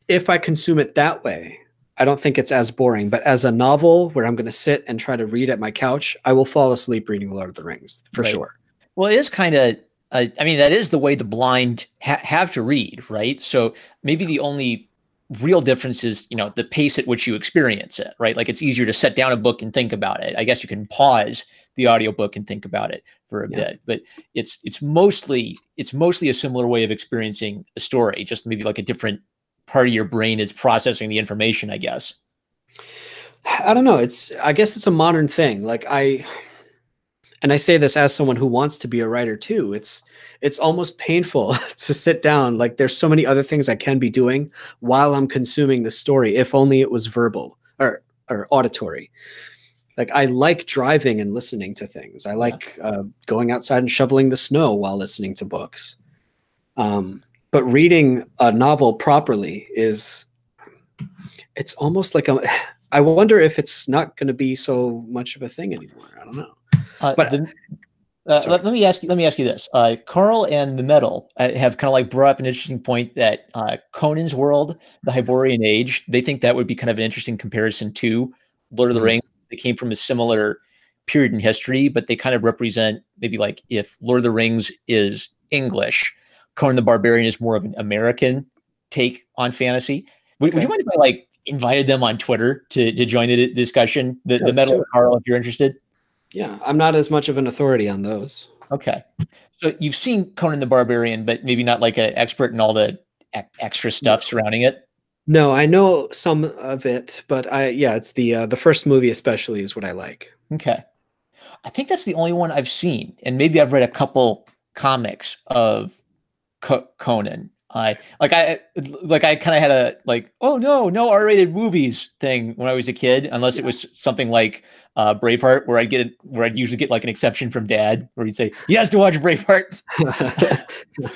if I consume it that way, I don't think it's as boring. But as a novel where I'm going to sit and try to read at my couch, I will fall asleep reading Lord of the Rings for sure. Well, it is kind of, I mean, that is the way the blind have to read, right? So maybe the only real difference is, the pace at which you experience it, right? Like it's easier to set down a book and think about it. I guess you can pause the audiobook and think about it for a bit, but it's mostly a similar way of experiencing a story, just maybe like a different part of your brain is processing the information, I guess. I don't know. I guess it's a modern thing. And I say this as someone who wants to be a writer too. It's almost painful to sit down. Like there's so many other things I can be doing while I'm consuming the story, if only it was verbal or auditory. Like I like driving and listening to things. I like going outside and shoveling the snow while listening to books. But reading a novel properly it's almost like I wonder if it's not going to be so much of a thing anymore. I don't know. Let me ask you this. Carl and the Metal have kind of like brought up an interesting point that Conan's world, the Hyborian Age, they think that would be kind of an interesting comparison to Lord of the Rings. They came from a similar period in history, but they kind of represent maybe like if Lord of the Rings is English, Conan the Barbarian is more of an American take on fantasy. Would you mind if I like invited them on Twitter to join the discussion? The Metal and Carl, if you're interested. Yeah, I'm not as much of an authority on those. Okay. So you've seen Conan the Barbarian, but maybe not like an expert in all the extra stuff surrounding it? No, I know some of it, but it's the first movie especially is what I like. Okay. I think that's the only one I've seen, and maybe I've read a couple comics of Conan. I kind of had a oh no R-rated movies thing when I was a kid, unless it was something like Braveheart, where I'd usually get like an exception from Dad, where he'd say he has to watch Braveheart.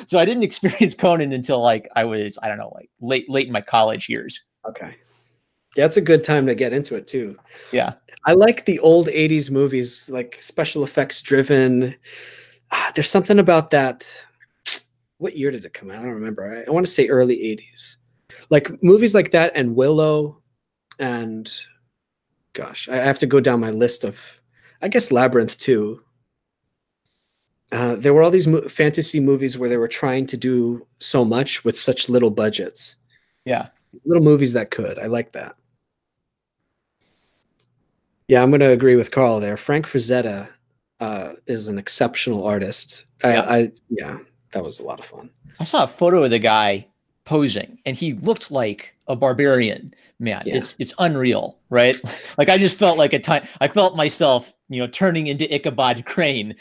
So I didn't experience Conan until like I was, I don't know, like late in my college years. Okay, yeah, it's a good time to get into it too. Yeah, I like the old '80s movies, like special effects driven. There's something about that. What year did it come out? I don't remember. I want to say early 80s. Like movies like that and Willow and gosh, I have to go down my list of, I guess Labyrinth too. There were all these fantasy movies where they were trying to do so much with such little budgets. Yeah. Little movies that could. I like that. Yeah, I'm going to agree with Carl there. Frank Frazetta is an exceptional artist. That was a lot of fun. I saw a photo of the guy posing, and he looked like a barbarian, man. Yeah. It's unreal, right? Like I just felt like I felt myself, turning into Ichabod Crane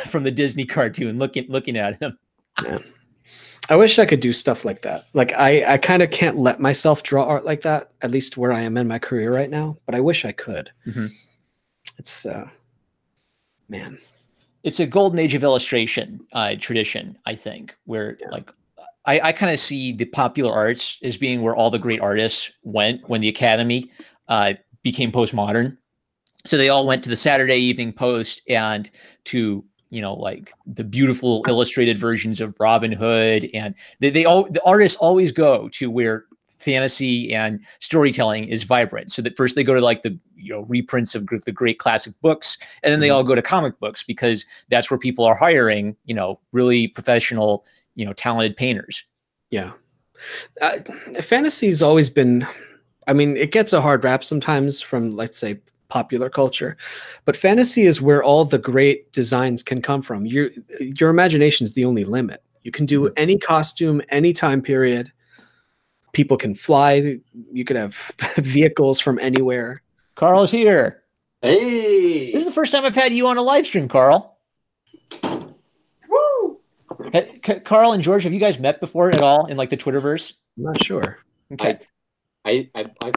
from the Disney cartoon, looking at him. Yeah. I wish I could do stuff like that. Like I kind of can't let myself draw art like that, at least where I am in my career right now, but I wish I could. Mm-hmm. It's man. It's a golden age of illustration tradition, I think, where like I kind of see the popular arts as being where all the great artists went when the Academy became postmodern. So they all went to the Saturday Evening Post and to, like the beautiful illustrated versions of Robin Hood. And the artists always go to where fantasy and storytelling is vibrant. So that first they go to like the reprints of the great classic books, and then they all go to comic books because that's where people are hiring, really professional, talented painters. Yeah. Fantasy's always been, I mean, it gets a hard rap sometimes from, let's say, popular culture, but fantasy is where all the great designs can come from. Your imagination is the only limit. You can do any costume, any time period. People can fly. You could have vehicles from anywhere. Carl's here. Hey. This is the first time I've had you on a live stream, Carl. Carl and George, have you guys met before at all in like the Twitterverse? I'm not sure. Okay. I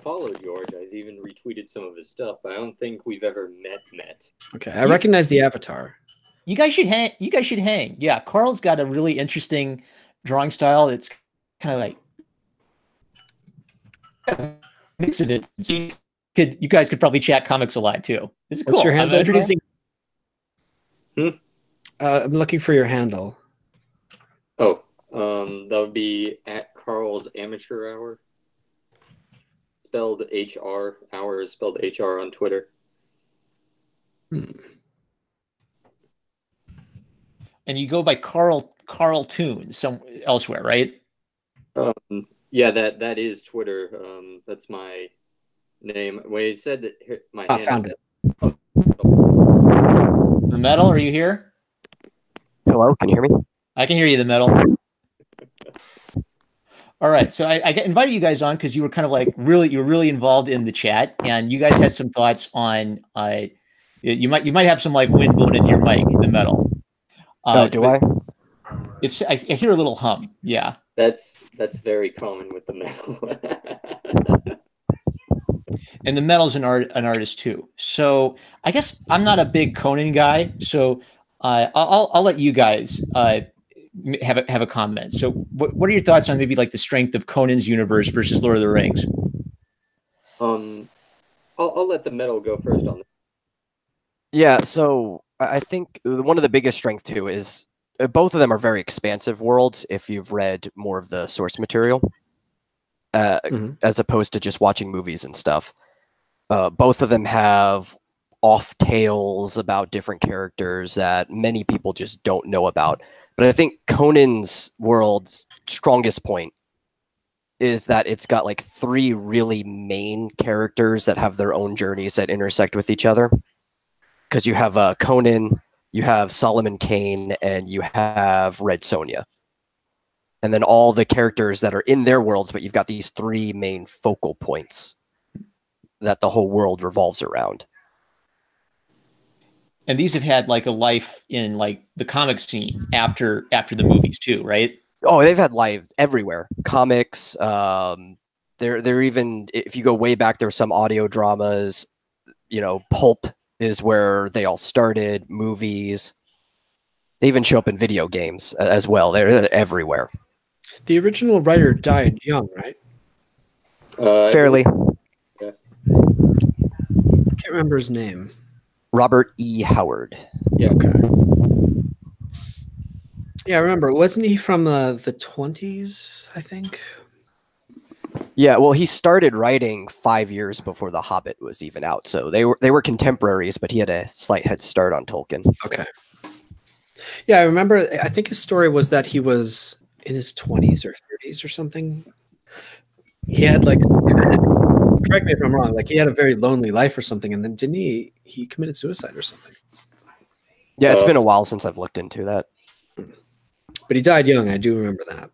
follow George. I've even retweeted some of his stuff, but I don't think we've ever met. Okay, I recognize the avatar. You guys should hang. You guys should hang. Yeah, Carl's got a really interesting drawing style. It's kind of like mix of it. So you guys could probably chat comics a lot too. This is cool. What's your handle? I'm introducing. I'm looking for your handle. Oh, that would be at Carl's Amateur Hour. Spelled HR. Hour is spelled HR on Twitter. And you go by Carl Toon some elsewhere, right? Yeah, that is Twitter. That's my name. When he said that my I found it. The Metal, are you here? Hello, can you hear me? I can hear you, The Metal. All right, so I invited you guys on because you were kind of like you're really involved in the chat, and you guys had some thoughts on you might have some like wind blowing into your mic, The Metal. Do I? It's I hear a little hum. Yeah. That's very common with the Metal. And the Metal's an artist too. So I guess I'm not a big Conan guy, so I'll let you guys have a comment. So what are your thoughts on maybe like the strength of Conan's universe versus Lord of the Rings? I'll let the Metal go first on that. Yeah, so I think one of the biggest strengths too is both of them are very expansive worlds if you've read more of the source material, as opposed to just watching movies and stuff. Both of them have off tales about different characters that many people just don't know about. But I think Conan's world's strongest point is that it's got like 3 really main characters that have their own journeys that intersect with each other. Because you have Conan, you have Solomon Kane, and you have Red Sonja. And then all the characters that are in their worlds, but you've got these 3 main focal points that the whole world revolves around. And these have had like a life in like the comic scene after the movies too, right? Oh, they've had life everywhere. Comics, they're even, if you go way back, there's some audio dramas, Pulp is where they all started, movies. They even show up in video games as well. They're everywhere. The original writer died young, right? Fairly. Yeah. Can't remember his name. Robert E. Howard. Yeah. Okay. Yeah, I remember. Wasn't he from the 20s, I think? Yeah, well, he started writing 5 years before The Hobbit was even out, so they were contemporaries, but he had a slight head start on Tolkien. Okay. Yeah, I remember. I think his story was that he was in his 20s or 30s or something. He had like, correct me if I'm wrong, like he had a very lonely life or something, and then didn't he committed suicide or something? Yeah, it's been a while since I've looked into that. But he died young. I do remember that.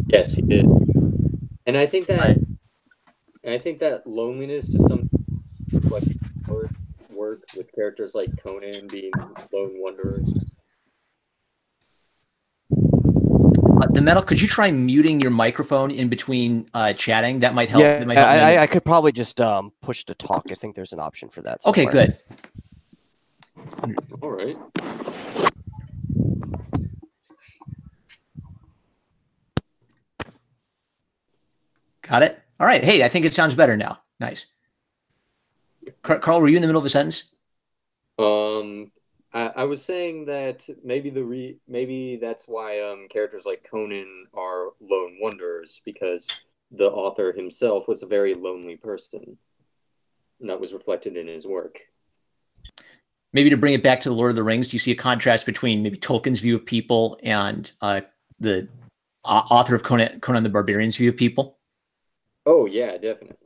Yes, he did. And I think that loneliness to some like work with characters like Conan being lone wanderers. The Metal, could you try muting your microphone in between chatting? That might help. Yeah, that might help I could probably just push to talk. I think there's an option for that somewhere. Okay, good. All right. Got it? All right. Hey, I think it sounds better now. Nice. Carl, were you in the middle of a sentence? I was saying that maybe that's why characters like Conan are lone wanderers, because the author himself was a very lonely person, and that was reflected in his work. Maybe to bring it back to the Lord of the Rings, do you see a contrast between maybe Tolkien's view of people and the author of Conan the Barbarian's view of people? Oh yeah, definitely.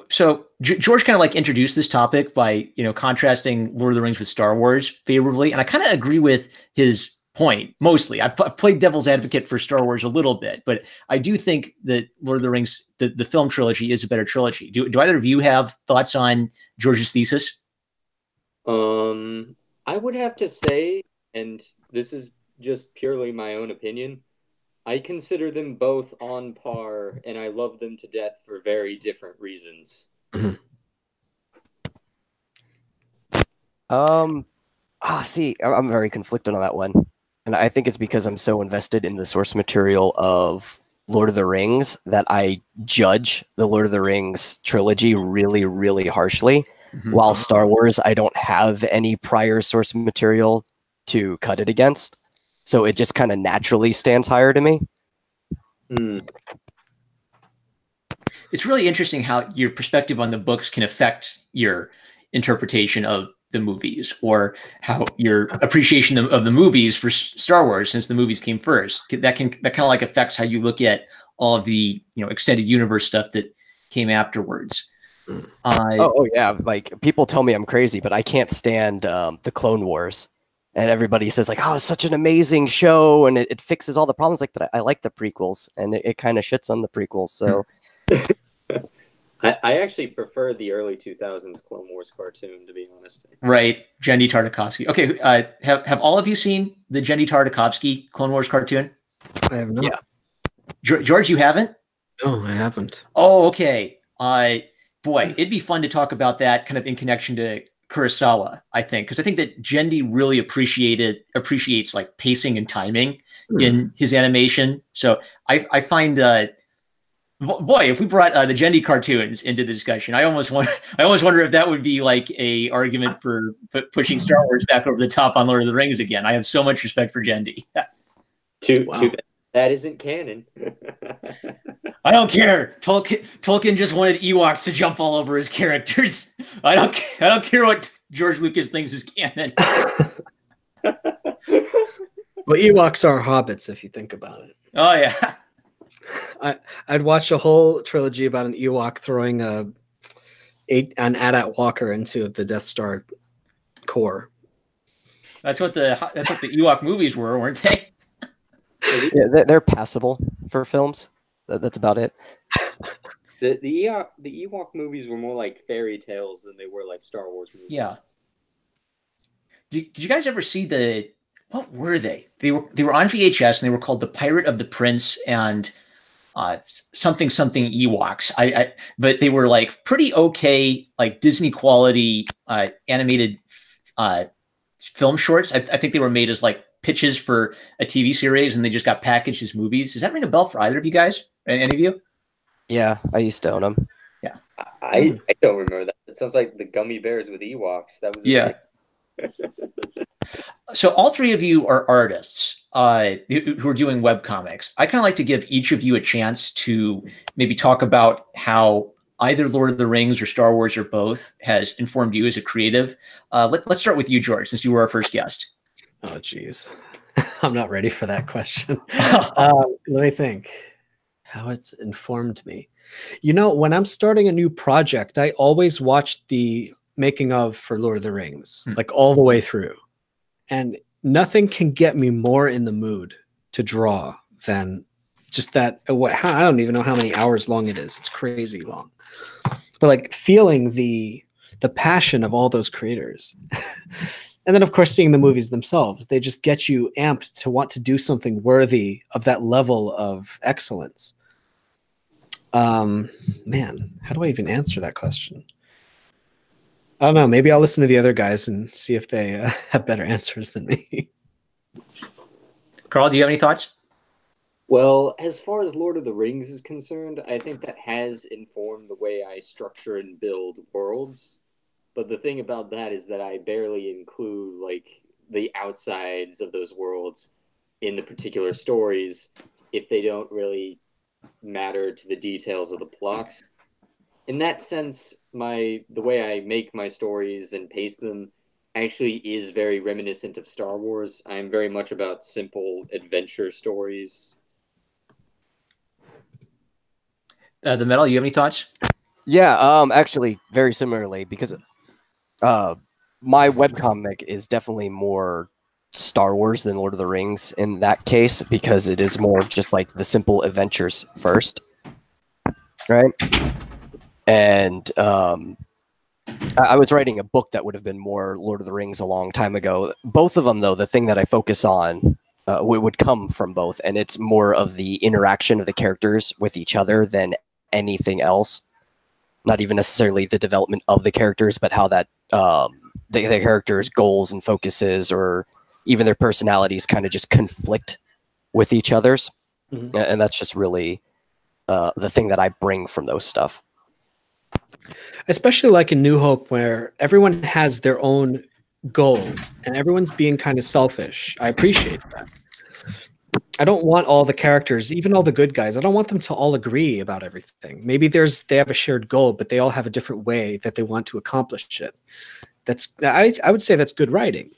So George kind of like introduced this topic by, contrasting Lord of the Rings with Star Wars favorably. And I kind of agree with his point mostly. I've played devil's advocate for Star Wars a little bit, but I do think that Lord of the Rings, the film trilogy, is a better trilogy. Do either of you have thoughts on George's thesis? I would have to say, and this is just purely my own opinion, I consider them both on par, and I love them to death for very different reasons. Mhm. See, I'm very conflicted on that one. And I think it's because I'm so invested in the source material of Lord of the Rings that I judge the Lord of the Rings trilogy really, really harshly. Mhm. While Star Wars, I don't have any prior source material to cut it against. So it just kind of naturally stands higher to me. It's really interesting how your perspective on the books can affect your interpretation of the movies, or how your appreciation of the movies for Star Wars, since the movies came first. That kind of like affects how you look at all of the extended universe stuff that came afterwards. Oh yeah, like people tell me I'm crazy, but I can't stand the Clone Wars. And everybody says like, "Oh, it's such an amazing show, and it fixes all the problems." Like, but I like the prequels, and it kind of shits on the prequels. So, I actually prefer the early 2000s Clone Wars cartoon, to be honest. Right, Genndy Tartakovsky. Okay, have all of you seen the Genndy Tartakovsky Clone Wars cartoon? I have not. Yeah. George, you haven't? No, I haven't. Oh, okay. Boy, it'd be fun to talk about that kind of in connection to Kurosawa, I think, because I think that Genndy really appreciates like pacing and timing in his animation. So I find boy, if we brought the Genndy cartoons into the discussion, I almost wonder if that would be like a argument for pushing Star Wars back over the top on Lord of the Rings again. I have so much respect for Genndy. Too bad that isn't canon. I don't care. Tolkien just wanted Ewoks to jump all over his characters. I don't care what George Lucas thinks is canon. Well, Ewoks are hobbits if you think about it. Oh yeah. I'd watch a whole trilogy about an Ewok throwing an AT-AT walker into the Death Star core. That's what the Ewok movies were, weren't they? Yeah, they're passable for films. That's about it. The Ewok movies were more like fairy tales than they were like Star Wars movies. Yeah. Did you guys ever see what were they? They were on VHS and they were called The Pirate of the Prince and something Ewoks. But they were like pretty okay, like Disney quality animated film shorts. I think they were made as like pitches for a TV series, and they just got packaged as movies. Does that ring a bell for either of you guys? Any of you? Yeah, I used to own them. Yeah, I don't remember that. It sounds like the Gummy Bears with Ewoks. That was So all three of you are artists who are doing webcomics. I kind of like to give each of you a chance to maybe talk about how either Lord of the Rings or Star Wars or both has informed you as a creative. Let's start with you, George, since you were our first guest. Oh, geez. I'm not ready for that question. Let me think. How it's informed me. When I'm starting a new project, I always watch the making of for Lord of the Rings, like all the way through. And nothing can get me more in the mood to draw than just that. I don't even know how many hours long it is. It's crazy long. But like feeling the passion of all those creators. And then, of course, seeing the movies themselves, they just get you amped to want to do something worthy of that level of excellence. Man, how do I even answer that question? I don't know. Maybe I'll listen to the other guys and see if they have better answers than me. Carl, do you have any thoughts? Well, as far as Lord of the Rings is concerned, I think that has informed the way I structure and build worlds. But the thing about that is that I barely include like the outsides of those worlds in the particular stories if they don't really matter to the details of the plot. In that sense, the way I make my stories and pace them actually is very reminiscent of Star Wars. I'm very much about simple adventure stories. The Metal, you have any thoughts? Yeah, actually, very similarly, because my webcomic is definitely more Star Wars than Lord of the Rings in that case, because it is more of just like the simple adventures first, right? And I was writing a book that would have been more Lord of the Rings a long time ago. Both of them, though, the thing that I focus on would come from both, and it's more of the interaction of the characters with each other than anything else. Not even necessarily the development of the characters, but how that the characters' goals and focuses, or even their personalities, kind of just conflict with each other's, and that's just really the thing that I bring from those stuff. Especially like in New Hope, where everyone has their own goal and everyone's being kind of selfish. I appreciate that. I don't want all the characters, even all the good guys, I don't want them to all agree about everything. Maybe they have a shared goal, but they all have a different way that they want to accomplish it. I would say that's good writing.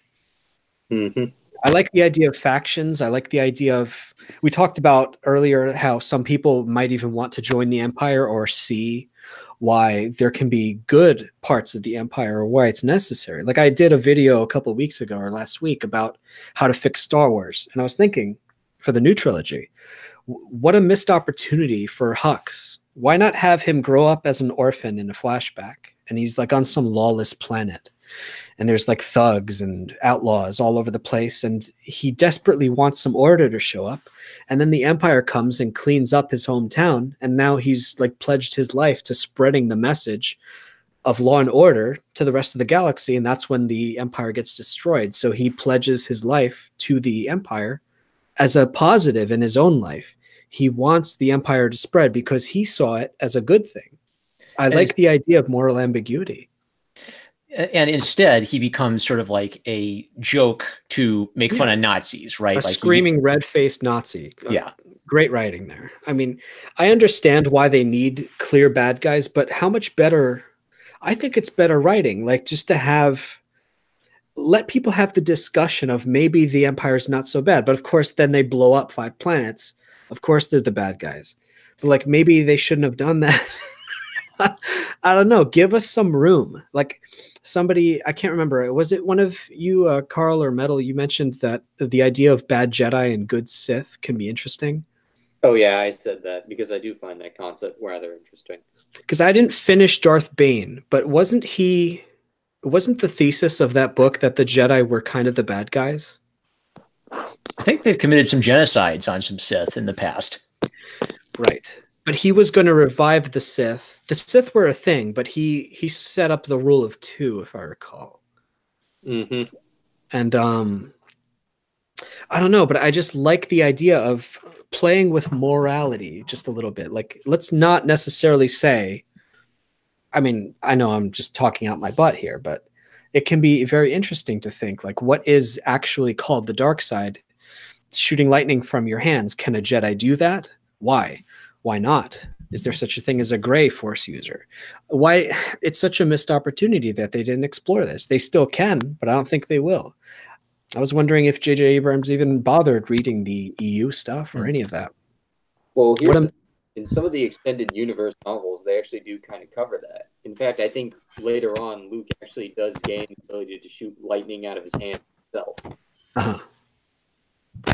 I like the idea of factions. I like the idea of, we talked about earlier how some people might even want to join the Empire or see why there can be good parts of the Empire or why it's necessary. Like I did a video a couple of weeks ago or last week about how to fix Star Wars. And I was thinking for the new trilogy, what a missed opportunity for Hux. Why not have him grow up as an orphan in a flashback? And he's like on some lawless planet. And there's like thugs and outlaws all over the place. And he desperately wants some order to show up. And then the Empire comes and cleans up his hometown. And now he's like pledged his life to spreading the message of law and order to the rest of the galaxy. And that's when the Empire gets destroyed. So he pledges his life to the Empire as a positive in his own life. He wants the Empire to spread because he saw it as a good thing. I like the idea of moral ambiguity. And instead, he becomes sort of like a joke to make fun of Nazis, right? A like screaming red-faced Nazi. Yeah. Great writing there. I mean, I understand why they need clear bad guys, but how much better? I think it's better writing. Like just to let people have the discussion of maybe the Empire's not so bad. But of course, then they blow up 5 planets. Of course, they're the bad guys. But like maybe they shouldn't have done that. I don't know. Give us some room. Like somebody, I can't remember. Was it one of you, Carl or Metal? You mentioned that the idea of bad Jedi and good Sith can be interesting. Oh yeah, I said that because I do find that concept rather interesting. Because I didn't finish Darth Bane, but wasn't the thesis of that book that the Jedi were kind of the bad guys? I think they've committed some genocides on some Sith in the past. Right. But he was going to revive the Sith. The Sith were a thing, but he set up the rule of 2, if I recall. Mm-hmm. And I don't know, but I just like the idea of playing with morality just a little bit. Like, let's not necessarily say, I mean, I know I'm just talking out my butt here, but it can be very interesting to think, like, what is actually called the dark side? Shooting lightning from your hands. Can a Jedi do that? Why? Why not? Is there such a thing as a gray Force user? Why? It's such a missed opportunity that they didn't explore this. They still can, but I don't think they will. I was wondering if J.J. Abrams even bothered reading the EU stuff or any of that. Well, in some of the extended universe novels, they actually do kind of cover that. In fact, I think later on, Luke actually does gain the ability to shoot lightning out of his hand himself. Uh-huh.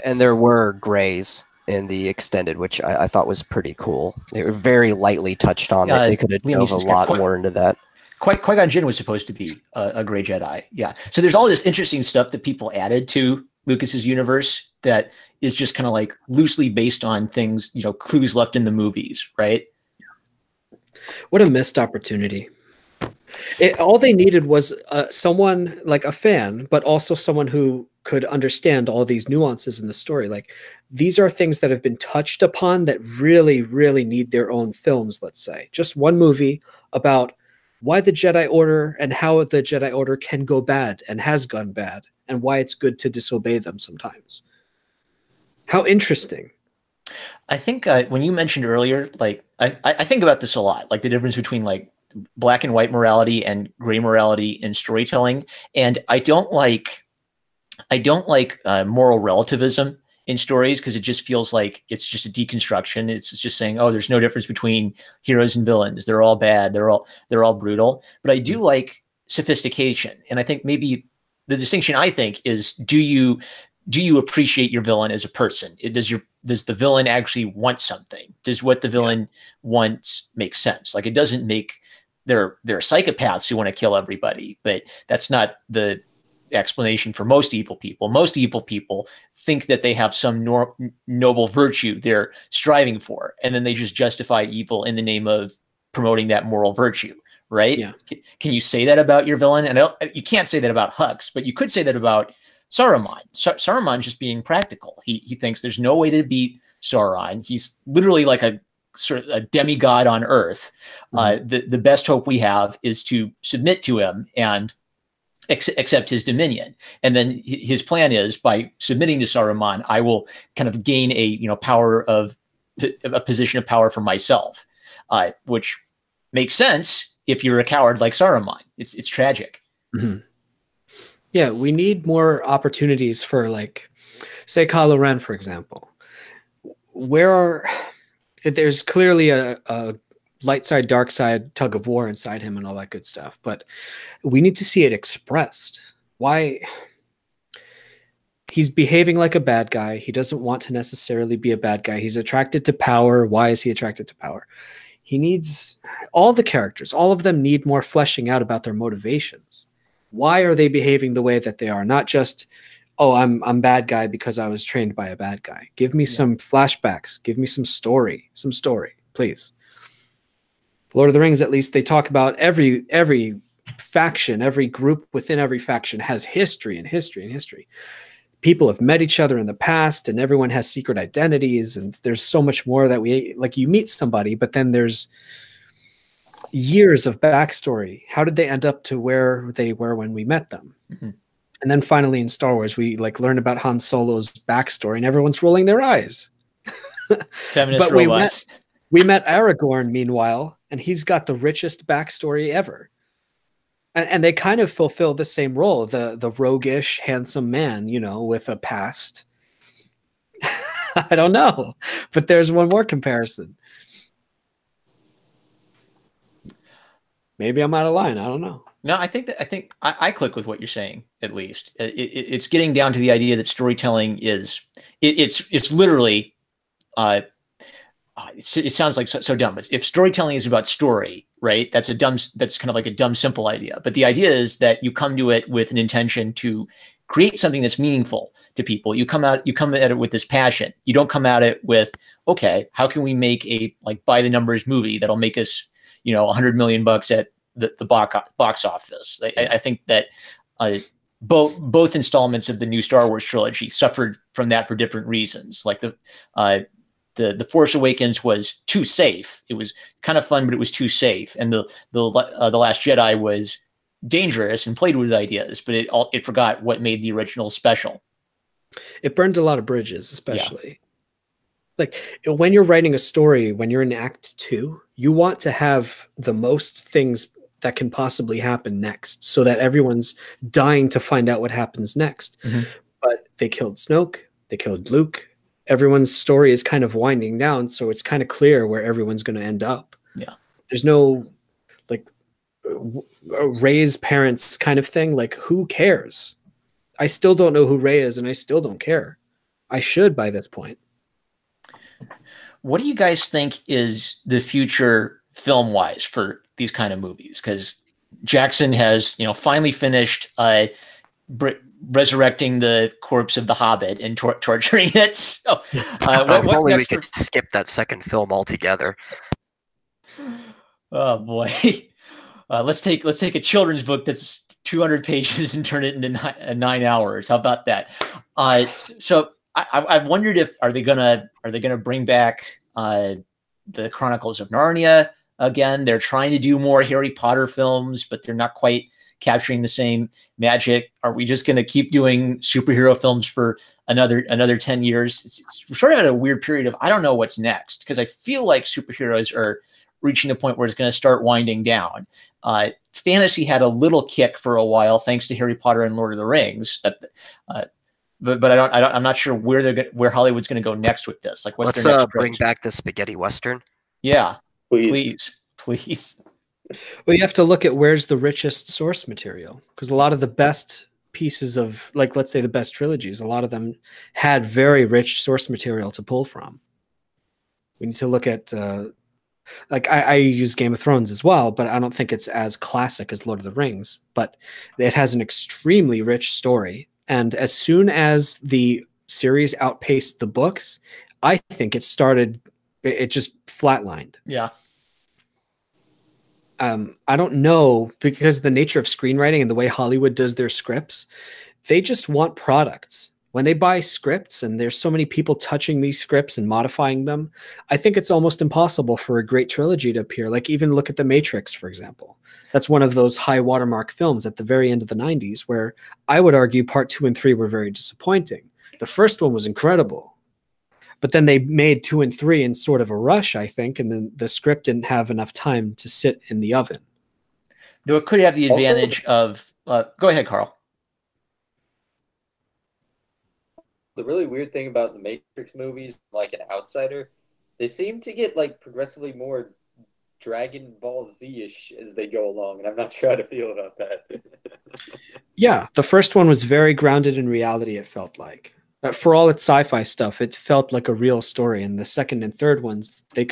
And there were grays in the extended, which I thought was pretty cool. They were very lightly touched on. They could have dove a lot more into that. Qui-Gon Jinn was supposed to be a gray Jedi. Yeah. So there's all this interesting stuff that people added to Lucas's universe that is just kind of like loosely based on things, clues left in the movies, right? What a missed opportunity. All they needed was someone like a fan, but also someone who could understand all these nuances in the story. Like, these are things that have been touched upon that really, really need their own films, let's say. Just one movie about why the Jedi Order and how the Jedi Order can go bad and has gone bad, and why it's good to disobey them sometimes. How interesting. I think when you mentioned earlier, like, I think about this a lot, like the difference between like black and white morality and gray morality in storytelling. And I don't like moral relativism in stories, because it just feels like it's just a deconstruction. It's just saying, oh, there's no difference between heroes and villains. They're all bad. They're all brutal. But I do like sophistication. And I think maybe the distinction, I think, is do you appreciate your villain as a person? Does the villain actually want something? Does what the villain wants make sense? Like, it doesn't make they're psychopaths who want to kill everybody, but that's not the explanation for most evil people. Most evil people think that they have some noble virtue they're striving for, and then they just justify evil in the name of promoting that moral virtue, right? Yeah. Can you say that about your villain? And you can't say that about Hux, but you could say that about Saruman. Saruman just being practical. He thinks there's no way to beat Sauron. He's literally like a sort of a demigod on Earth. The best hope we have is to submit to him and accept his dominion. And then his plan is, by submitting to Saruman, I will kind of gain a a position of power for myself, which makes sense if you're a coward like Saruman. It's tragic. Yeah, we need more opportunities for, like, say Kylo Ren, for example. There's clearly a light side, dark side tug of war inside him and all that good stuff, but we need to see it expressed. Why he's behaving like a bad guy. He doesn't want to necessarily be a bad guy. He's attracted to power. Why is he attracted to power? He needs, all the characters, all of them need more fleshing out about their motivations. Why are they behaving the way that they are? Not just, oh, I'm bad guy because I was trained by a bad guy. Give me some flashbacks. Give me some story, please. Lord of the Rings, at least, they talk about every faction, every group within every faction has history and history and history. People have met each other in the past, and everyone has secret identities, and there's so much more that you meet somebody, but then there's years of backstory. How did they end up to where they were when we met them? And then finally in Star Wars, we learn about Han Solo's backstory, and everyone's rolling their eyes. Feminist robots. We met Aragorn, meanwhile, and he's got the richest backstory ever. And they kind of fulfill the same role, the roguish, handsome man, with a past. I don't know, but there's one more comparison. Maybe I'm out of line. I don't know. No, I think I click with what you're saying. At least it's getting down to the idea that storytelling is it's literally. It sounds like so dumb. But if storytelling is about story, right? That's kind of like a dumb, simple idea. But the idea is that you come to it with an intention to create something that's meaningful to people. You come at it with this passion. You don't come at it with, okay, how can we make a by the numbers movie that'll make us, $100 million at the box office. I think that both installments of the new Star Wars trilogy suffered from that for different reasons. Like the Force Awakens was too safe. It was kind of fun, but it was too safe. And the Last Jedi was dangerous and played with ideas, but it forgot what made the original special. It burned a lot of bridges, especially. Like when you're writing a story, when you're in Act 2, you want to have the most things that can possibly happen next, so that everyone's dying to find out what happens next. But they killed Snoke, they killed Luke. Everyone's story is kind of winding down, so it's kind of clear where everyone's going to end up. Yeah. There's no Rey's parents kind of thing. Like, who cares? I still don't know who Rey is, and I still don't care. I should by this point. What do you guys think is the future film-wise for these kind of movies? Because Jackson has, finally finished resurrecting the corpse of the Hobbit and torturing it. So, if only we could skip that second film altogether. Oh boy, let's take a children's book that's 200 pages and turn it into 9 hours. How about that? So I've wondered if are they gonna bring back the Chronicles of Narnia again? They're trying to do more Harry Potter films, but they're not quite capturing the same magic. Are we just going to keep doing superhero films for another 10 years? It's sort of at a weird period of, I don't know what's next, because I feel like superheroes are reaching a point where it's going to start winding down. Fantasy had a little kick for a while, thanks to Harry Potter and Lord of the Rings. But I'm not sure where Hollywood's going to go next with this. Like, what's their next bring back the spaghetti Western? Yeah, please. Well, you have to look at where's the richest source material, because a lot of the best pieces of, let's say the best trilogies, a lot of them had very rich source material to pull from. We need to look at like I use Game of Thrones as well, but I don't think it's as classic as Lord of the Rings. But it has an extremely rich story, and as soon as the series outpaced the books, I think it just flatlined. Yeah. I don't know, because the nature of screenwriting and the way Hollywood does their scripts, they just want products. When they buy scripts and there's so many people touching these scripts and modifying them, I think it's almost impossible for a great trilogy to appear. Like, even look at The Matrix, for example. That's one of those high watermark films at the very end of the 90s, where I would argue part 2 and 3 were very disappointing. The first one was incredible, but then they made 2 and 3 in sort of a rush, I think, and then the script didn't have enough time to sit in the oven. Though it could have the advantage of go ahead, Carl. The really weird thing about the Matrix movies, like an outsider, they seem to get like progressively more Dragon Ball Z-ish as they go along, and I'm not sure how to feel about that. Yeah, the first one was very grounded in reality, it felt like. For all its sci-fi stuff, it felt like a real story. And the second and third ones, they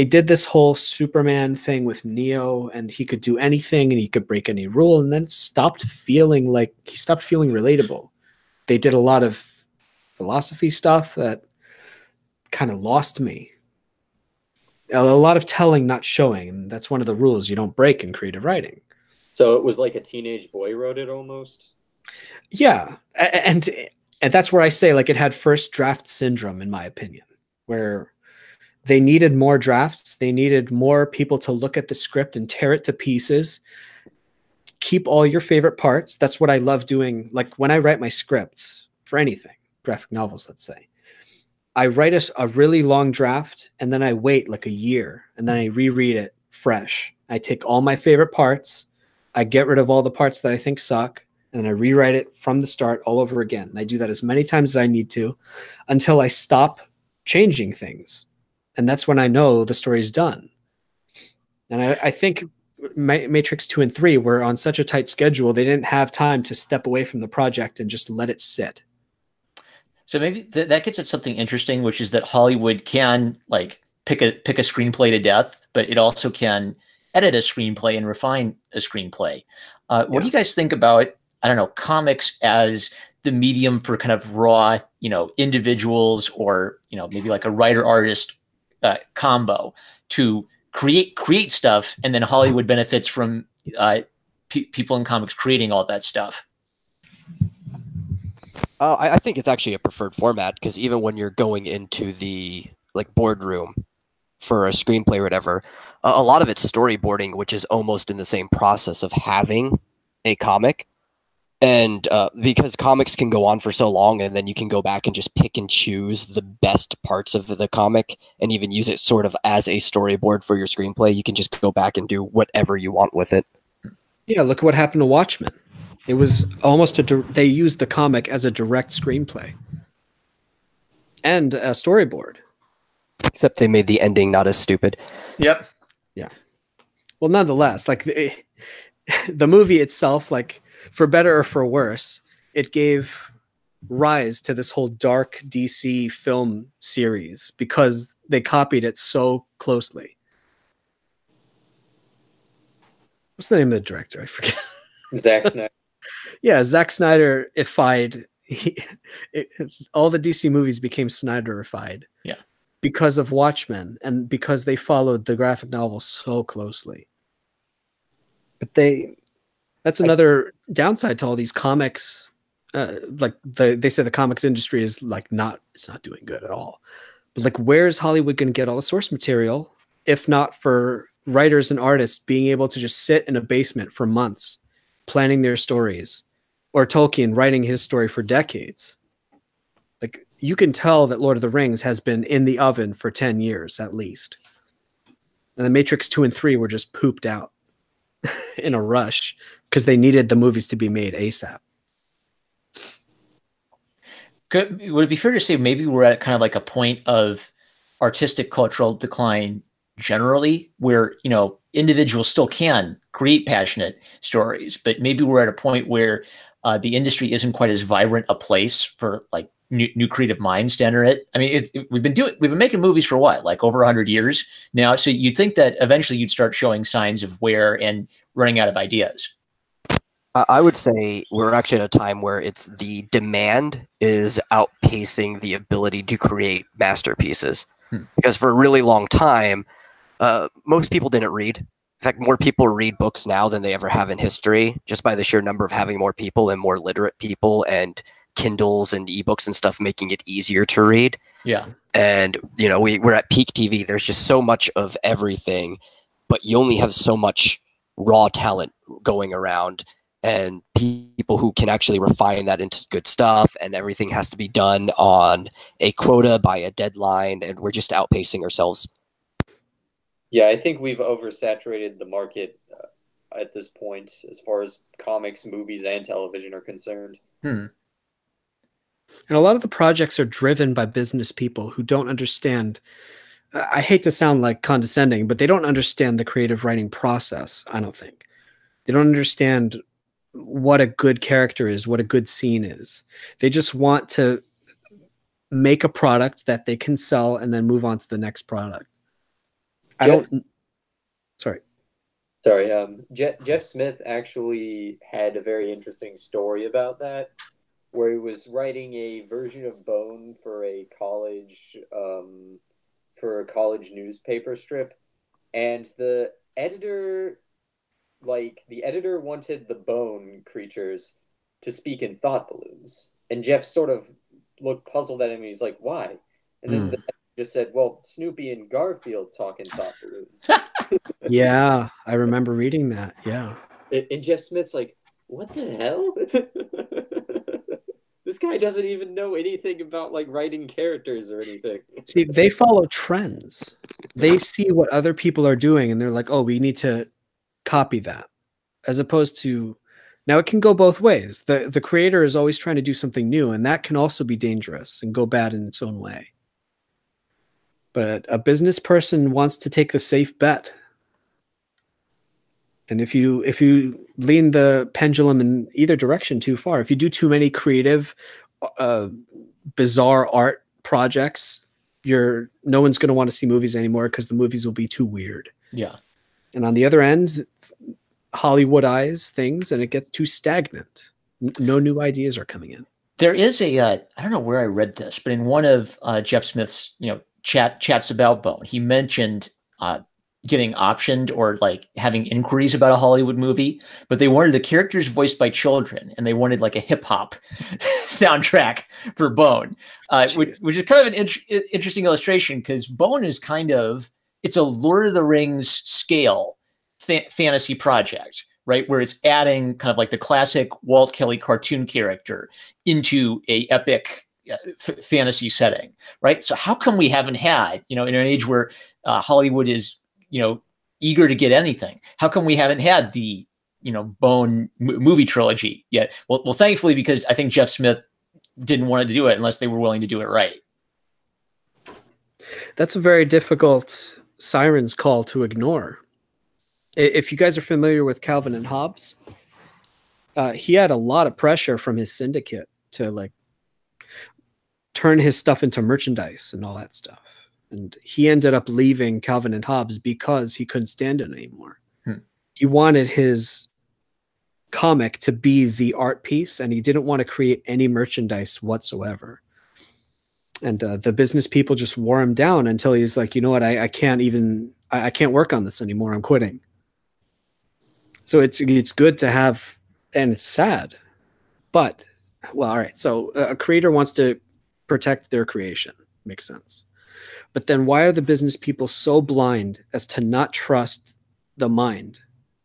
did this whole Superman thing with Neo, and he could do anything and he could break any rule, and then he stopped feeling relatable. They did a lot of philosophy stuff that kind of lost me. A lot of telling, not showing, and that's one of the rules you don't break in creative writing. So it was like a teenage boy wrote it almost? Yeah, and that's where I say, like, it had first draft syndrome, in my opinion, where they needed more drafts. They needed more people to look at the script and tear it to pieces. Keep all your favorite parts. That's what I love doing. Like, when I write my scripts for anything, graphic novels, let's say, I write a really long draft, and then I wait like a year, and then I reread it fresh. I take all my favorite parts. I get rid of all the parts that I think suck, and then I rewrite it from the start all over again. And I do that as many times as I need to until I stop changing things. And that's when I know the story's done. And I think Matrix 2 and 3 were on such a tight schedule, they didn't have time to step away from the project and just let it sit. So maybe that gets at something interesting, which is that Hollywood can like pick a screenplay to death, but it also can edit a screenplay and refine a screenplay. What do you guys think about, I don't know, comics as the medium for kind of raw, individuals, or, maybe like a writer artist combo to create stuff, and then Hollywood benefits from people in comics creating all that stuff? I think it's actually a preferred format, because even when you're going into the boardroom for a screenplay or whatever, a lot of it's storyboarding, which is almost in the same process of having a comic. And because comics can go on for so long, and then you can go back and just pick and choose the best parts of the comic and even use it sort of as a storyboard for your screenplay. You can just go back and do whatever you want with it. Yeah, look at what happened to Watchmen. It was almost they used the comic as a direct screenplay and a storyboard. Except they made the ending not as stupid. Yep. Yeah. Well, nonetheless, like the movie itself, like, for better or for worse, it gave rise to this whole dark DC film series because they copied it so closely. What's the name of the director? I forget. Zack Snyder. Yeah, Zack Snyder ified. All the DC movies became Snyderified. Yeah. Because of Watchmen and because they followed the graphic novel so closely. But that's another downside to all these comics. They say the comics industry is it's not doing good at all. But like, where's Hollywood going to get all the source material if not for writers and artists being able to just sit in a basement for months planning their stories, or Tolkien writing his story for decades? Like, you can tell that Lord of the Rings has been in the oven for 10 years at least. And the Matrix 2 and 3 were just pooped out in a rush because they needed the movies to be made ASAP. Would it be fair to say maybe we're at kind of like a point of artistic cultural decline generally, where, individuals still can create passionate stories, but maybe we're at a point where the industry isn't quite as vibrant a place for like new creative minds to enter it. I mean, we've been making movies for what, like over 100 years now. So you'd think that eventually you'd start showing signs of wear and running out of ideas. I would say we're actually at a time where it's the demand is outpacing the ability to create masterpieces. Because for a really long time, most people didn't read. In fact, more people read books now than they ever have in history, just by the sheer number of having more people and more literate people and Kindles and ebooks and stuff making it easier to read. Yeah. And, you know, we're at peak TV. There's just so much of everything, but you only have so much raw talent going around. And people who can actually refine that into good stuff, and everything has to be done on a quota by a deadline, and we're just outpacing ourselves. Yeah, I think we've oversaturated the market at this point as far as comics, movies, and television are concerned. And a lot of the projects are driven by business people who don't understand. I hate to sound like condescending, but they don't understand the creative writing process, I don't think. They don't understand what a good character is, what a good scene is. They just want to make a product that they can sell and then move on to the next product. Sorry. Jeff Smith actually had a very interesting story about that, where he was writing a version of Bone for a college newspaper strip, and the editor wanted the bone creatures to speak in thought balloons. And Jeff sort of looked puzzled at him, and he's like, why? And then the editor just said, well, Snoopy and Garfield talk in thought balloons. Yeah, I remember reading that, yeah. And Jeff Smith's like, what the hell? This guy doesn't even know anything about like writing characters or anything. See, they follow trends. They see what other people are doing, and they're like, oh, we need to copy that, as opposed to, now it can go both ways. The creator is always trying to do something new, and that can also be dangerous and go bad in its own way. But a business person wants to take the safe bet. And if you lean the pendulum in either direction too far, if you do too many creative, bizarre art projects, no one's going to want to see movies anymore because the movies will be too weird. Yeah. And on the other end, Hollywoodize things, and it gets too stagnant. No new ideas are coming in. There is I don't know where I read this, but in one of Jeff Smith's, chats about Bone, he mentioned getting optioned or like having inquiries about a Hollywood movie, but they wanted the characters voiced by children, and they wanted like a hip hop soundtrack for Bone, which is kind of an interesting illustration, because Bone is it's a Lord of the Rings scale fantasy project, right? Where it's adding kind of like the classic Walt Kelly cartoon character into a epic fantasy setting, right? So how come we haven't had, in an age where Hollywood is, eager to get anything, how come we haven't had the, Bone movie trilogy yet? Well, thankfully, because I think Jeff Smith didn't want to do it unless they were willing to do it right. That's a very difficult siren's call to ignore. If you guys are familiar with Calvin and Hobbes, he had a lot of pressure from his syndicate to like turn his stuff into merchandise and all that stuff. And he ended up leaving Calvin and Hobbes because he couldn't stand it anymore. He wanted his comic to be the art piece, and he didn't want to create any merchandise whatsoever. And the business people just wore him down until he's like, you know what, I can't work on this anymore. I'm quitting. So it's good to have, and it's sad, but well, all right. So a creator wants to protect their creation. Makes sense. But then why are the business people so blind as to not trust the mind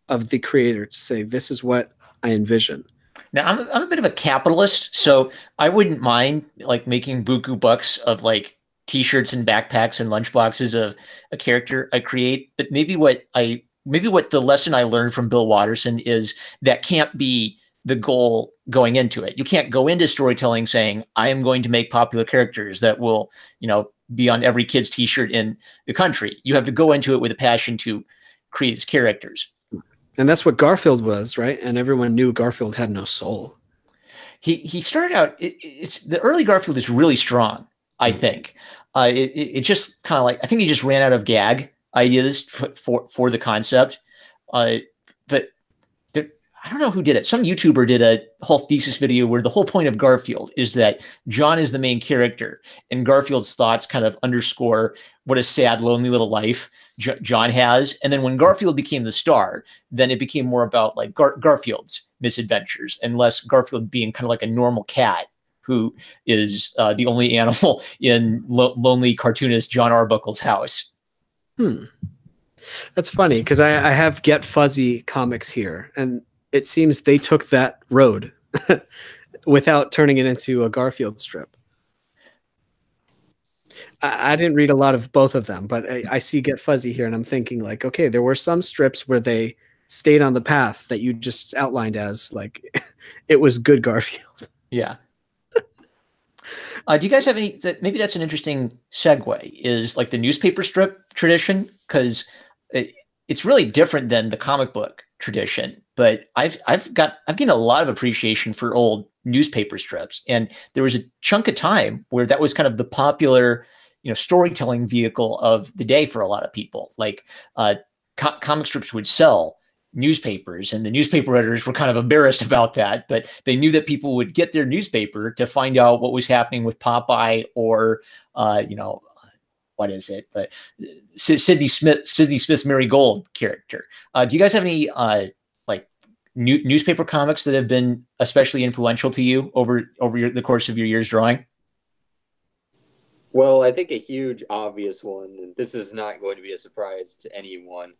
of the creator to say, this is what I envision? Now, I'm a bit of a capitalist, so I wouldn't mind like making buku bucks of like T-shirts and backpacks and lunchboxes of a character I create. But maybe what the lesson I learned from Bill Watterson is that can't be the goal going into it. You can't go into storytelling saying, I am going to make popular characters that will, be on every kid's T-shirt in the country. You have to go into it with a passion to create its characters. And that's what Garfield was, right? And everyone knew Garfield had no soul. he started out. It's the early Garfield is really strong. I think it just kind of like I think he just ran out of gag ideas for the concept. But I don't know who did it. Some YouTuber did a whole thesis video where the whole point of Garfield is that John is the main character, and Garfield's thoughts kind of underscore what a sad, lonely little life John has. And then when Garfield became the star, then it became more about like Garfield's misadventures and less Garfield being kind of like a normal cat who is the only animal in lonely cartoonist John Arbuckle's house. That's funny because I have Get Fuzzy comics here, and it seems they took that road without turning it into a Garfield strip. I didn't read a lot of both of them, but I see Get Fuzzy here, and I'm thinking like, okay, there were some strips where they stayed on the path that you just outlined as like it was good Garfield. Yeah. Do you guys have any? Maybe that's an interesting segue. Is like the newspaper strip tradition, because it's really different than the comic book tradition. But I've gained a lot of appreciation for old newspaper strips, and there was a chunk of time where that was kind of the popular, storytelling vehicle of the day for a lot of people. Like comic strips would sell newspapers, and the newspaper editors were kind of embarrassed about that, but they knew that people would get their newspaper to find out what was happening with Popeye or what is it, the Sidney Smith's Mary Gold character. Do you guys have any like newspaper comics that have been especially influential to you over the course of your years drawing? Well, I think a huge obvious one, and this is not going to be a surprise to anyone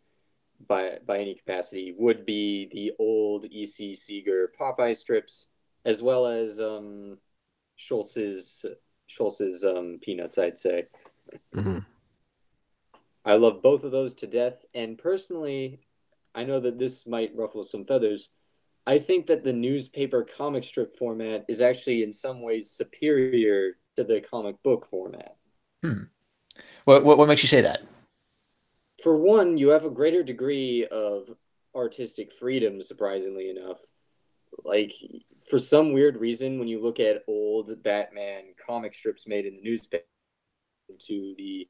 by any capacity, would be the old E.C. Seeger Popeye strips, as well as Schultz's Peanuts, I'd say. Mm-hmm. I love both of those to death, and personally, I know that this might ruffle some feathers. I think that the newspaper comic strip format is actually in some ways superior to the comic book format. What makes you say that? For one, you have a greater degree of artistic freedom, surprisingly enough. Like, for some weird reason, when you look at old Batman comic strips made in the newspaper to the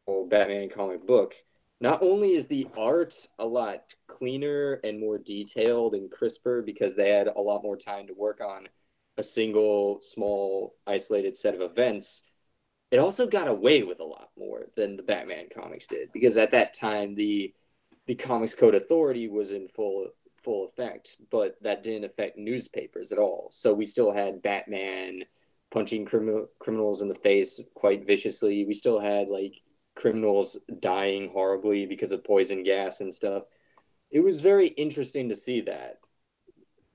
old Batman comic book, not only is the art a lot cleaner and more detailed and crisper because they had a lot more time to work on a single, small, isolated set of events, it also got away with a lot more than the Batman comics did, because at that time the Comics Code Authority was in full effect, but that didn't affect newspapers at all. So we still had Batman punching criminals in the face quite viciously. We still had like criminals dying horribly because of poison gas and stuff. It was very interesting to see that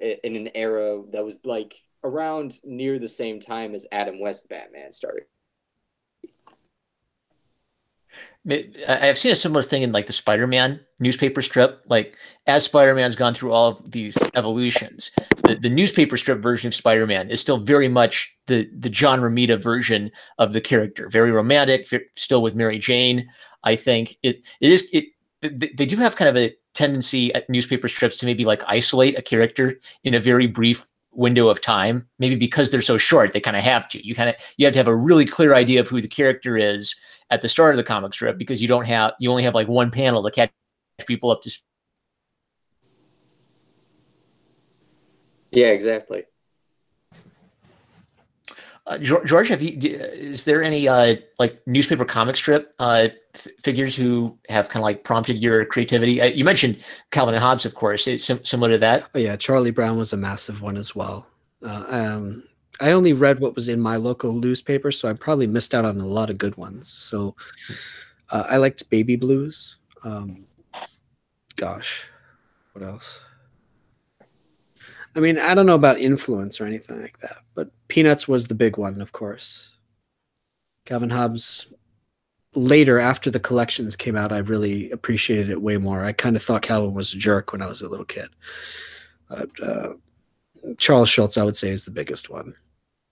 in an era that was like around near the same time as Adam West Batman started. I've seen a similar thing in like the Spider-Man newspaper strip. Like as Spider-Man's gone through all of these evolutions, the newspaper strip version of Spider-Man is still very much the John Romita version of the character. Very romantic, still with Mary Jane. I think they do have kind of a tendency at newspaper strips to maybe like isolate a character in a very brief window of time, maybe because they're so short. They kind of have to. You have to have a really clear idea of who the character is at the start of the comic strip, because you only have like one panel to catch people up to speed. Yeah, exactly. George, is there any like newspaper comic strip figures who have kind of like prompted your creativity? You mentioned Calvin and Hobbes, of course. It's similar to that. Oh yeah, Charlie Brown was a massive one as well. I only read what was in my local newspaper, so I probably missed out on a lot of good ones. So I liked Baby Blues. Gosh, what else? I mean, I don't know about influence or anything like that, but Peanuts was the big one, of course. Calvin Hobbes, later, after the collections came out, I really appreciated it way more. I kind of thought Calvin was a jerk when I was a little kid. But Charles Schultz, I would say, is the biggest one.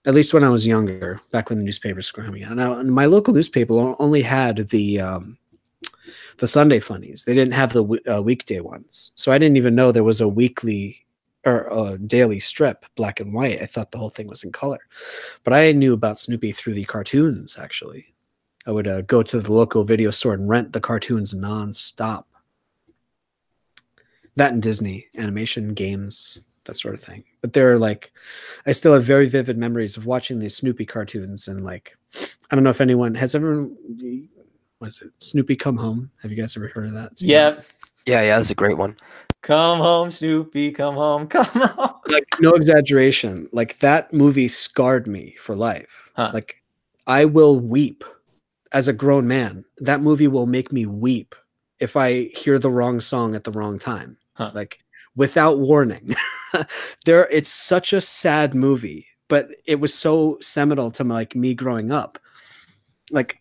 At least when I was younger, back when the newspapers were coming out. Now, my local newspaper only had the Sunday funnies. They didn't have the weekday ones. So I didn't even know there was a weekly or a daily strip, black and white. I thought the whole thing was in color, but I knew about Snoopy through the cartoons. Actually, I would go to the local video store and rent the cartoons nonstop. That and Disney animation, games, that sort of thing. But they're like, I still have very vivid memories of watching these Snoopy cartoons, and like, I don't know if anyone has ever, what is it, Snoopy Come Home? Have you guys ever heard of that? Yeah. Yeah, that's a great one. Come home, Snoopy, come home, come home. Like, no exaggeration, like that movie scarred me for life. Huh. Like, I will weep as a grown man. That movie will make me weep if I hear the wrong song at the wrong time. Huh. Like, without warning. It's such a sad movie, but it was so seminal to like me growing up. Like,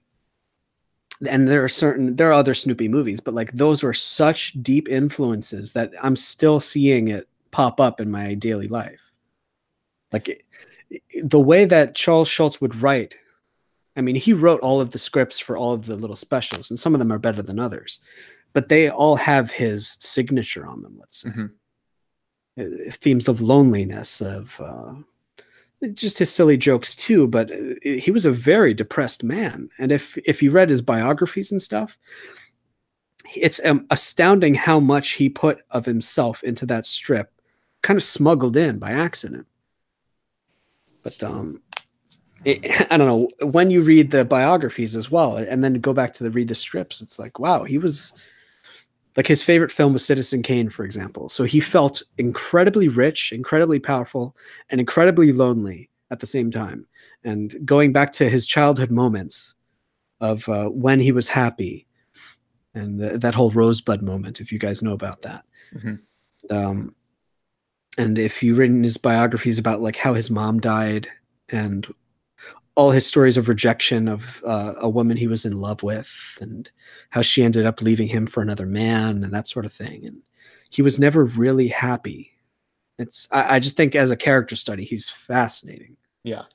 and there are other Snoopy movies, but like those were such deep influences that I'm still seeing it pop up in my daily life. Like the way that Charles Schultz would write, I mean, he wrote all of the scripts for all of the little specials, and some of them are better than others, but they all have his signature on them, let's say. Themes of loneliness, of just his silly jokes too, but he was a very depressed man. And if you read his biographies and stuff, it's astounding how much he put of himself into that strip, kind of smuggled in by accident. But I don't know, when you read the biographies as well, and then go back to read the strips, it's like, wow, he was like, his favorite film was Citizen Kane, for example. So he felt incredibly rich, incredibly powerful, and incredibly lonely at the same time. And going back to his childhood moments of when he was happy, and that whole Rosebud moment, if you guys know about that. And if you read in his biographies about like how his mom died, and all his stories of rejection of a woman he was in love with, and how she ended up leaving him for another man, and that sort of thing. And he was never really happy. I just think as a character study, he's fascinating. Yeah.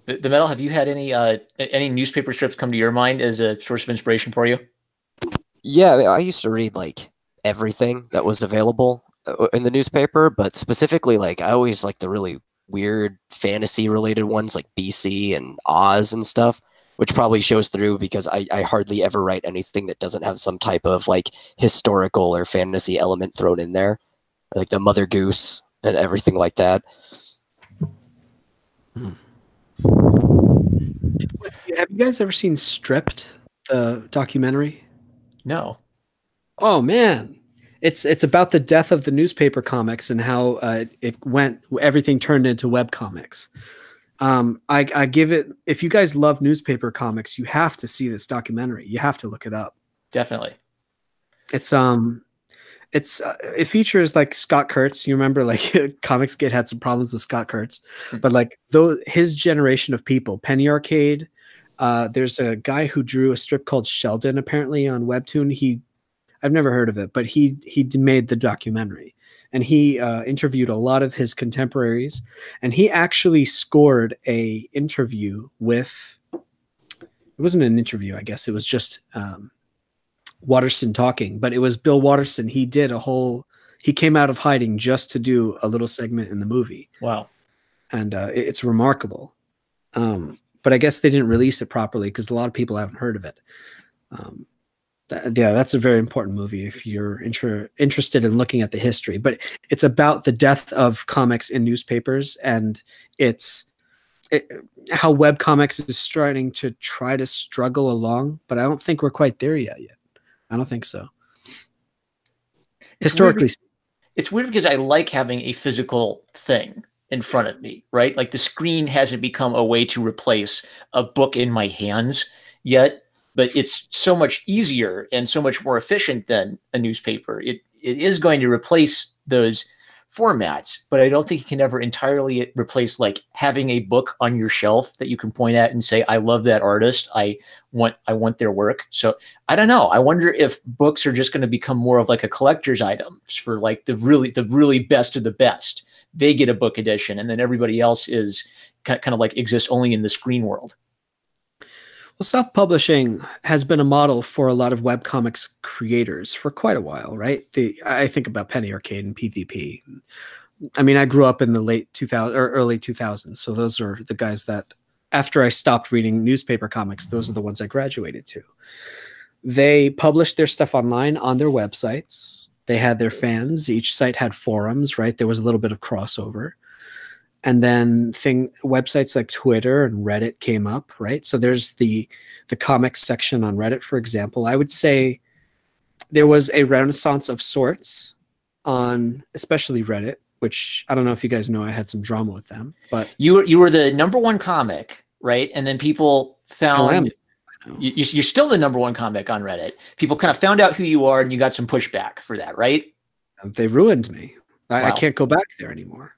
The Metal, have you had any newspaper strips come to your mind as a source of inspiration for you? Yeah, I used to read like everything that was available in the newspaper, but specifically, like, I always like the really weird fantasy related ones like BC and Oz and stuff, which probably shows through because I hardly ever write anything that doesn't have some type of like historical or fantasy element thrown in there, like the Mother Goose and everything like that. Have you guys ever seen Stripped, the documentary? No. Oh man, it's about the death of the newspaper comics and how everything turned into web comics. I give it, if you guys love newspaper comics, you have to see this documentary. You have to look it up. Definitely. It features like Scott Kurtz. You remember, like, Comicsgate had some problems with Scott Kurtz, but like his generation of people, Penny Arcade. There's a guy who drew a strip called Sheldon, apparently on Webtoon. I've never heard of it, but he made the documentary, and he interviewed a lot of his contemporaries, and he actually scored a interview with. It wasn't an interview, I guess. It was just Watterson talking, but it was Bill Watterson. He came out of hiding just to do a little segment in the movie. Wow. And it's remarkable. But I guess they didn't release it properly because a lot of people haven't heard of it. Yeah, that's a very important movie if you're interested in looking at the history. But it's about the death of comics in newspapers, and how webcomics is starting to try to struggle along, but I don't think we're quite there yet. I don't think so. Historically, it's weird because I like having a physical thing in front of me, right? Like, the screen hasn't become a way to replace a book in my hands yet, but it's so much easier and so much more efficient than a newspaper. It is going to replace those formats, but I don't think it can ever entirely replace like having a book on your shelf that you can point at and say, I love that artist. I want their work. So I don't know. I wonder if books are just going to become more of like a collector's item for like the really best of the best. They get a book edition, and then everybody else is kind of like exists only in the screen world. Well, self-publishing has been a model for a lot of webcomics creators for quite a while, right? I think about Penny Arcade and PvP. I mean, I grew up in the late 2000 or early 2000s, so those are the guys that, after I stopped reading newspaper comics, those are the ones I graduated to. They published their stuff online on their websites. They had their fans. Each site had forums, right? There was a little bit of crossover. And then websites like Twitter and Reddit came up, right? So there's the comics section on Reddit, for example. I would say there was a renaissance of sorts on especially Reddit, which I don't know if you guys know, I had some drama with them. But you were the #1 comic, right? And then people found you're still the #1 comic on Reddit. People kind of found out who you are, and you got some pushback for that, right? They ruined me. Wow. I can't go back there anymore.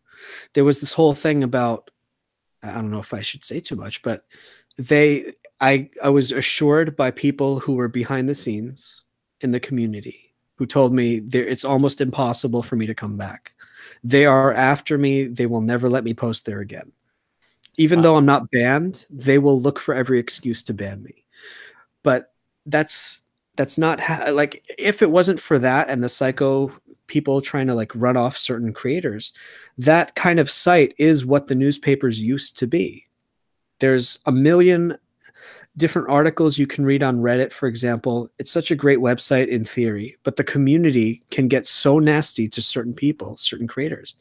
There was this whole thing about, I don't know if I should say too much, but I was assured by people who were behind the scenes in the community who told me it's almost impossible for me to come back. They are after me. They will never let me post there again. Even though I'm not banned, they will look for every excuse to ban me. But that's not like, if it wasn't for that and the psycho people trying to like run off certain creators, that kind of site is what the newspapers used to be. There's a million different articles you can read on Reddit, for example. It's such a great website in theory, but the community can get so nasty to certain people, certain creators.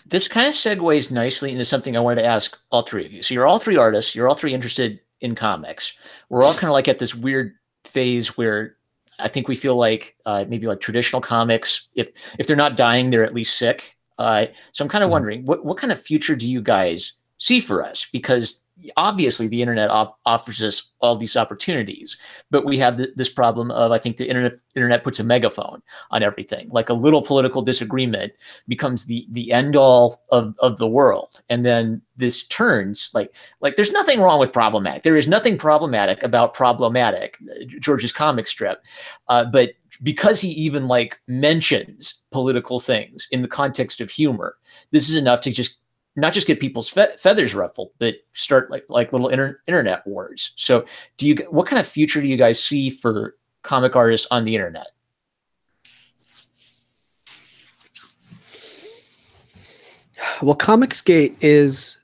This kind of segues nicely into something I wanted to ask all three of you. So you're all three artists. You're all three interested in comics. We're all kind of like at this weird phase where I think we feel like maybe like traditional comics, if they're not dying, they're at least sick. So I'm kind of wondering, what kind of future do you guys see for us? Because obviously the internet offers us all these opportunities, but we have this problem of, I think the internet puts a megaphone on everything. Like a little political disagreement becomes the end all of the world. And then this turns like there's nothing wrong with problematic. There is nothing problematic about Problematic, George's comic strip. But because he even like mentions political things in the context of humor, this is enough to just not just get people's feathers ruffled, but start like little internet wars. So what kind of future do you guys see for comic artists on the internet? Well, Comicsgate is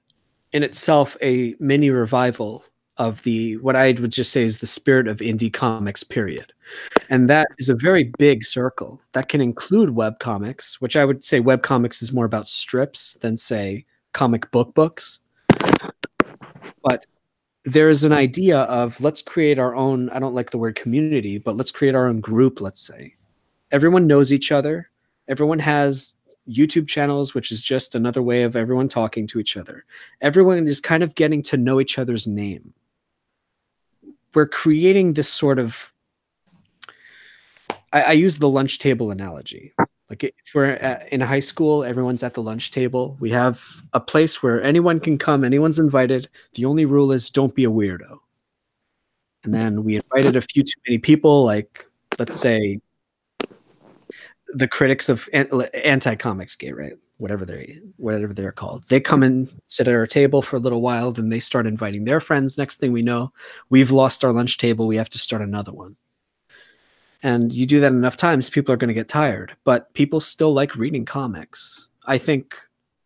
in itself a mini revival of what I would just say is the spirit of indie comics, period. And that is a very big circle that can include webcomics, which I would say webcomics is more about strips than, say, comic books. But there is an idea of, let's create our own, I don't like the word community, but let's create our own group, let's say. Everyone knows each other. Everyone has YouTube channels, which is just another way of everyone talking to each other. Everyone is kind of getting to know each other's name. We're creating this sort of, I use the lunch table analogy. Like if we're in high school, everyone's at the lunch table. We have a place where anyone can come, anyone's invited. The only rule is don't be a weirdo. And then we invited a few too many people, like, let's say, the critics of anti-Comicsgate, right? Whatever they're called. They come and sit at our table for a little while, then they start inviting their friends. Next thing we know, we've lost our lunch table. We have to start another one. And you do that enough times, people are going to get tired. But people still like reading comics. I think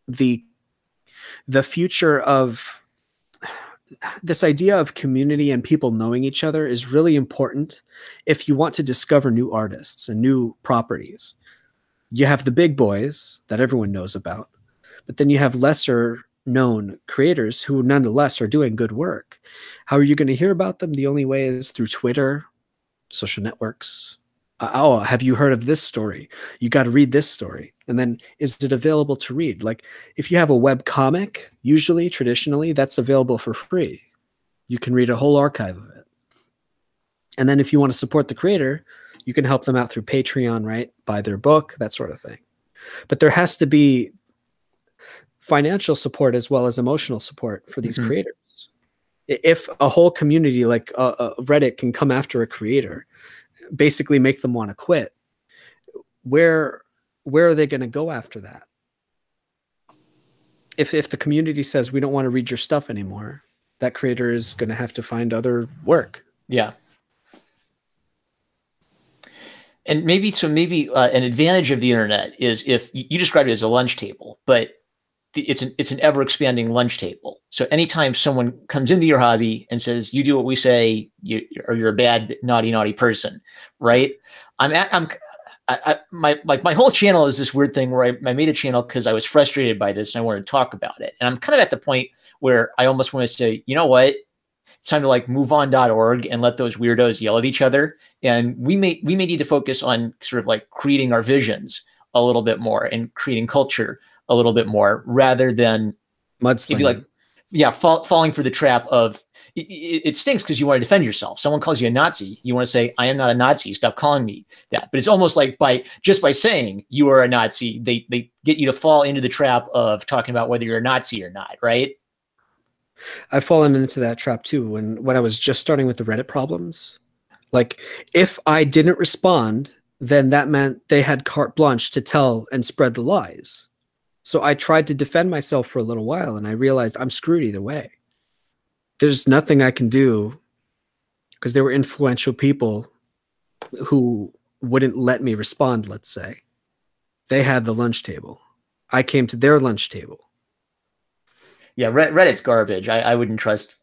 the future of this idea of community and people knowing each other is really important if you want to discover new artists and new properties. You have the big boys that everyone knows about, but then you have lesser known creators who nonetheless are doing good work. How are you going to hear about them? The only way is through Twitter, social networks. Oh, have you heard of this story? You got to read this story. And then, is it available to read? Like, if you have a web comic, usually, traditionally, that's available for free. You can read a whole archive of it. And then if you want to support the creator, you can help them out through Patreon, right? Buy their book, that sort of thing. But there has to be financial support as well as emotional support for these creators. If a whole community like Reddit can come after a creator, basically make them want to quit, where are they going to go after that? If the community says, we don't want to read your stuff anymore, that creator is going to have to find other work. Yeah. And maybe an advantage of the internet is if you described it as a lunch table, but it's an ever expanding lunch table. So anytime someone comes into your hobby and says, you do what we say, you're a bad, naughty person, right? My whole channel is this weird thing where I made a channel because I was frustrated by this and I wanted to talk about it. And I'm kind of at the point where I almost want to say, you know what? It's time to like moveon.org and let those weirdos yell at each other. And we may need to focus on sort of like creating our visions a little bit more and creating culture a little bit more rather than mudslinging. Like, yeah, falling for the trap of it stinks because you want to defend yourself. Someone calls you a Nazi. You want to say, I am not a Nazi. Stop calling me that. But it's almost like by saying you are a Nazi, they get you to fall into the trap of talking about whether you're a Nazi or not, right? I've fallen into that trap too. When I was just starting with the Reddit problems, like if I didn't respond, then that meant they had carte blanche to tell and spread the lies. So I tried to defend myself for a little while and I realized I'm screwed either way. There's nothing I can do because there were influential people who wouldn't let me respond, let's say. They had the lunch table. I came to their lunch table. Yeah, Reddit's garbage. I wouldn't trust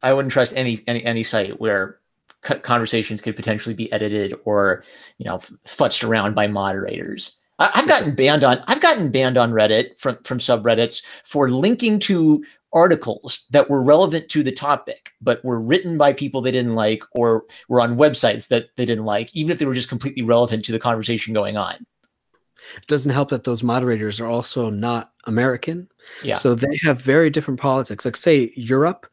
any site where conversations could potentially be edited or, futzed around by moderators. I've gotten banned on Reddit from subreddits for linking to articles that were relevant to the topic, but were written by people they didn't like or were on websites that they didn't like, even if they were just completely relevant to the conversation going on. It doesn't help that those moderators are also not American. Yeah. So they have very different politics. Like say Europe,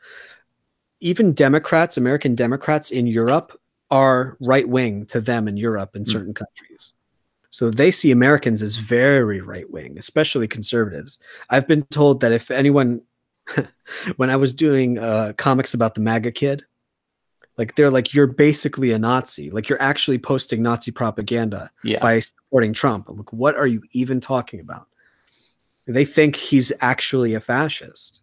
even Democrats, American Democrats in Europe are right wing to them in Europe in certain countries. So they see Americans as very right wing, especially conservatives. I've been told that if anyone, when I was doing comics about the MAGA kid, like they're like, you're basically a Nazi. Like you're actually posting Nazi propaganda by supporting Trump. I'm like, what are you even talking about? They think he's actually a fascist.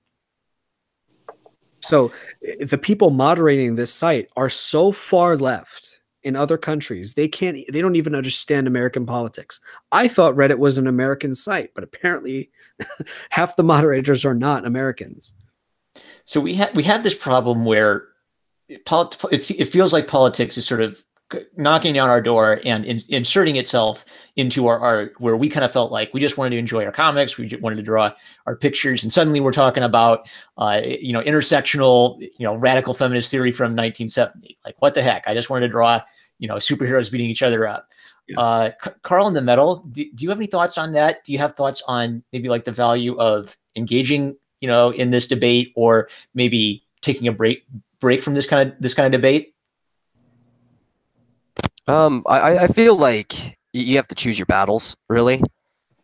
So the people moderating this site are so far left in other countries. They don't even understand American politics. I thought Reddit was an American site, but apparently half the moderators are not Americans. So we have this problem where it feels like politics is sort of knocking down our door and inserting itself into our where we kind of felt like we just wanted to enjoy our comics, we just wanted to draw our pictures, and suddenly we're talking about intersectional radical feminist theory from 1970. Like what the heck? I just wanted to draw superheroes beating each other up. Yeah. Carl in the Metal, do you have any thoughts on that? Do you have thoughts on maybe like the value of engaging in this debate, or maybe taking a break from this kind of debate? I feel like you have to choose your battles, really,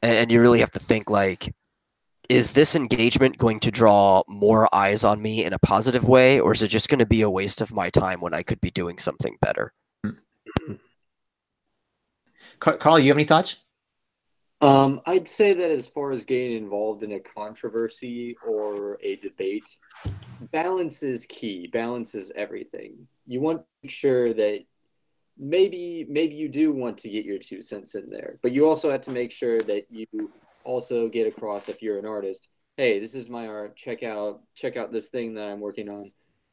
and you really have to think like, is this engagement going to draw more eyes on me in a positive way, or is it just going to be a waste of my time when I could be doing something better? Carl, you have any thoughts? I'd say that as far as getting involved in a controversy or a debate, balance is key. Balance is everything. You want to make sure that maybe you do want to get your 2 cents in there, but you also have to make sure that you also get across, if you're an artist, hey, this is my art. Check out this thing that I'm working on.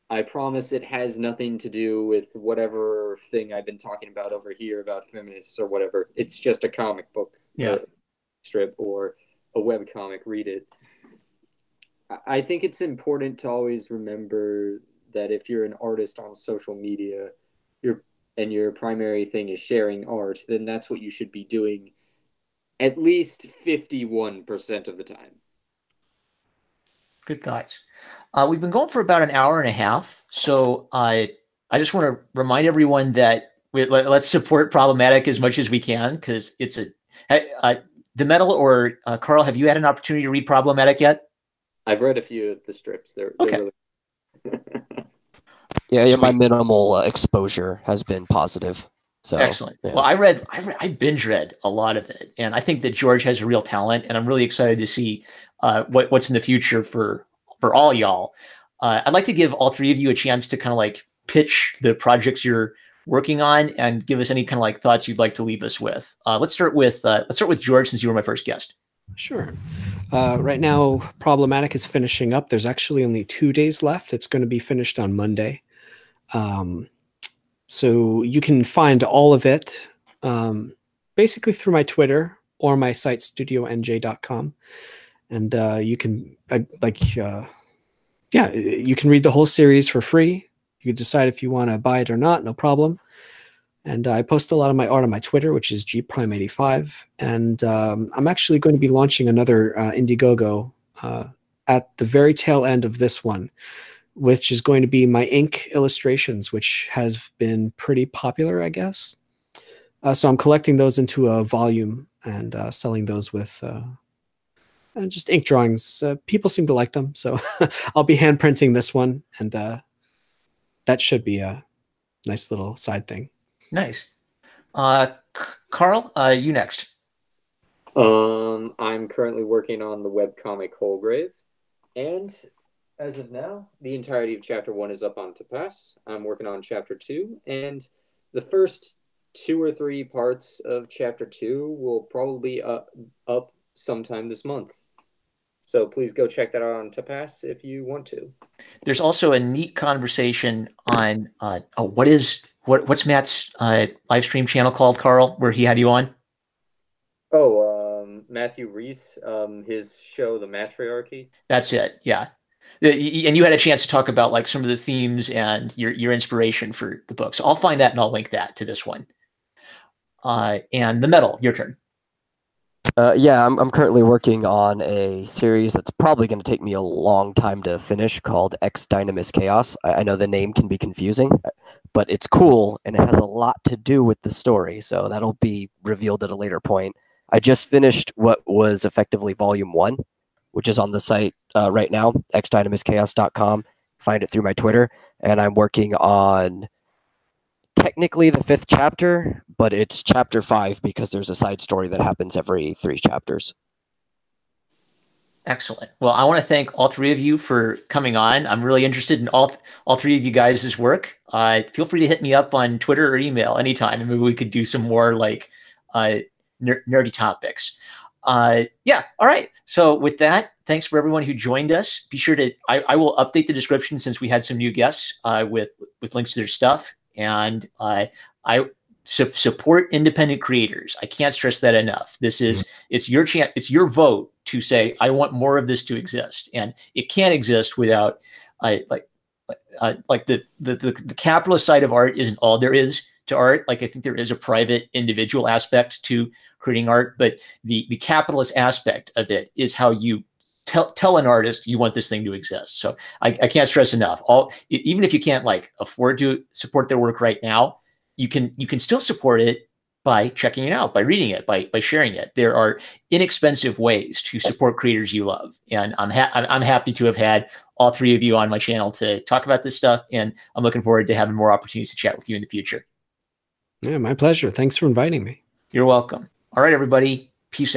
I promise it has nothing to do with whatever thing I've been talking about over here about feminists or whatever. It's just a comic book strip or a web comic. Read it. I think it's important to always remember that if you're an artist on social media, your primary thing is sharing art, then that's what you should be doing at least 51% of the time. Good thoughts. We've been going for about an hour and a half, so I just want to remind everyone that let's support Problematic as much as we can, because it's the Metal or Carl, have you had an opportunity to read Problematic yet? I've read a few of the strips. They're okay. Really... yeah, my minimal exposure has been positive. So excellent. Yeah. Well, I binge read a lot of it, and I think that George has a real talent, and I'm really excited to see what's in the future for all y'all. I'd like to give all three of you a chance to kind of like pitch the projects you're working on and give us any kind of like thoughts you'd like to leave us with. Let's start with George, since you were my first guest. Sure. Right now, Problematic is finishing up. There's actually only 2 days left. It's going to be finished on Monday. So you can find all of it basically through my Twitter or my site, studionj.com. And you can, you can read the whole series for free. You can decide if you want to buy it or not, no problem. And I post a lot of my art on my Twitter, which is gprime85. And I'm actually going to be launching another Indiegogo at the very tail end of this one, which is going to be my ink illustrations, which has been pretty popular, I guess. So I'm collecting those into a volume and selling those with just ink drawings. People seem to like them, so I'll be hand printing this one, and that should be a nice little side thing. Nice. Carl, you next. I'm currently working on the webcomic Holgrave, and as of now, the entirety of Chapter 1 is up on To Pass. I'm working on Chapter 2, and the first 2 or 3 parts of Chapter 2 will probably be up sometime this month. So please go check that out on To Pass if you want to. There's also a neat conversation on what's Matt's live stream channel called, Carl, where he had you on? Matthew Reese, his show, The Matriarchy. That's it, yeah. And you had a chance to talk about like some of the themes and your inspiration for the book. So I'll find that and I'll link that to this one. And The Metal, your turn. I'm currently working on a series that's probably going to take me a long time to finish, called X Dynamis Chaos. I know the name can be confusing, but it's cool and it has a lot to do with the story, so that'll be revealed at a later point. I just finished what was effectively Volume 1, which is on the site right now, xdynamischaos.com. Find it through my Twitter, and I'm working on technically the 5th chapter, but it's chapter 5 because there's a side story that happens every 3 chapters. Excellent. Well, I want to thank all three of you for coming on. I'm really interested in all three of you guys' work. Feel free to hit me up on Twitter or email anytime, and maybe we could do some more like nerdy topics. All right. So with that, thanks for everyone who joined us. Be sure to, I will update the description since we had some new guests with links to their stuff. And I support independent creators. I can't stress that enough. It's your chance. It's your vote to say, I want more of this to exist. And it can't exist without the capitalist side of art isn't all there is to art. Like, I think there is a private individual aspect to creating art, but the capitalist aspect of it is how you tell an artist you want this thing to exist. So I can't stress enough. Even if you can't like afford to support their work right now, you can still support it by checking it out, by reading it, by sharing it. There are inexpensive ways to support creators you love, and I'm happy to have had all three of you on my channel to talk about this stuff, and I'm looking forward to having more opportunities to chat with you in the future. Yeah, my pleasure. Thanks for inviting me. You're welcome. All right, everybody. Peace out.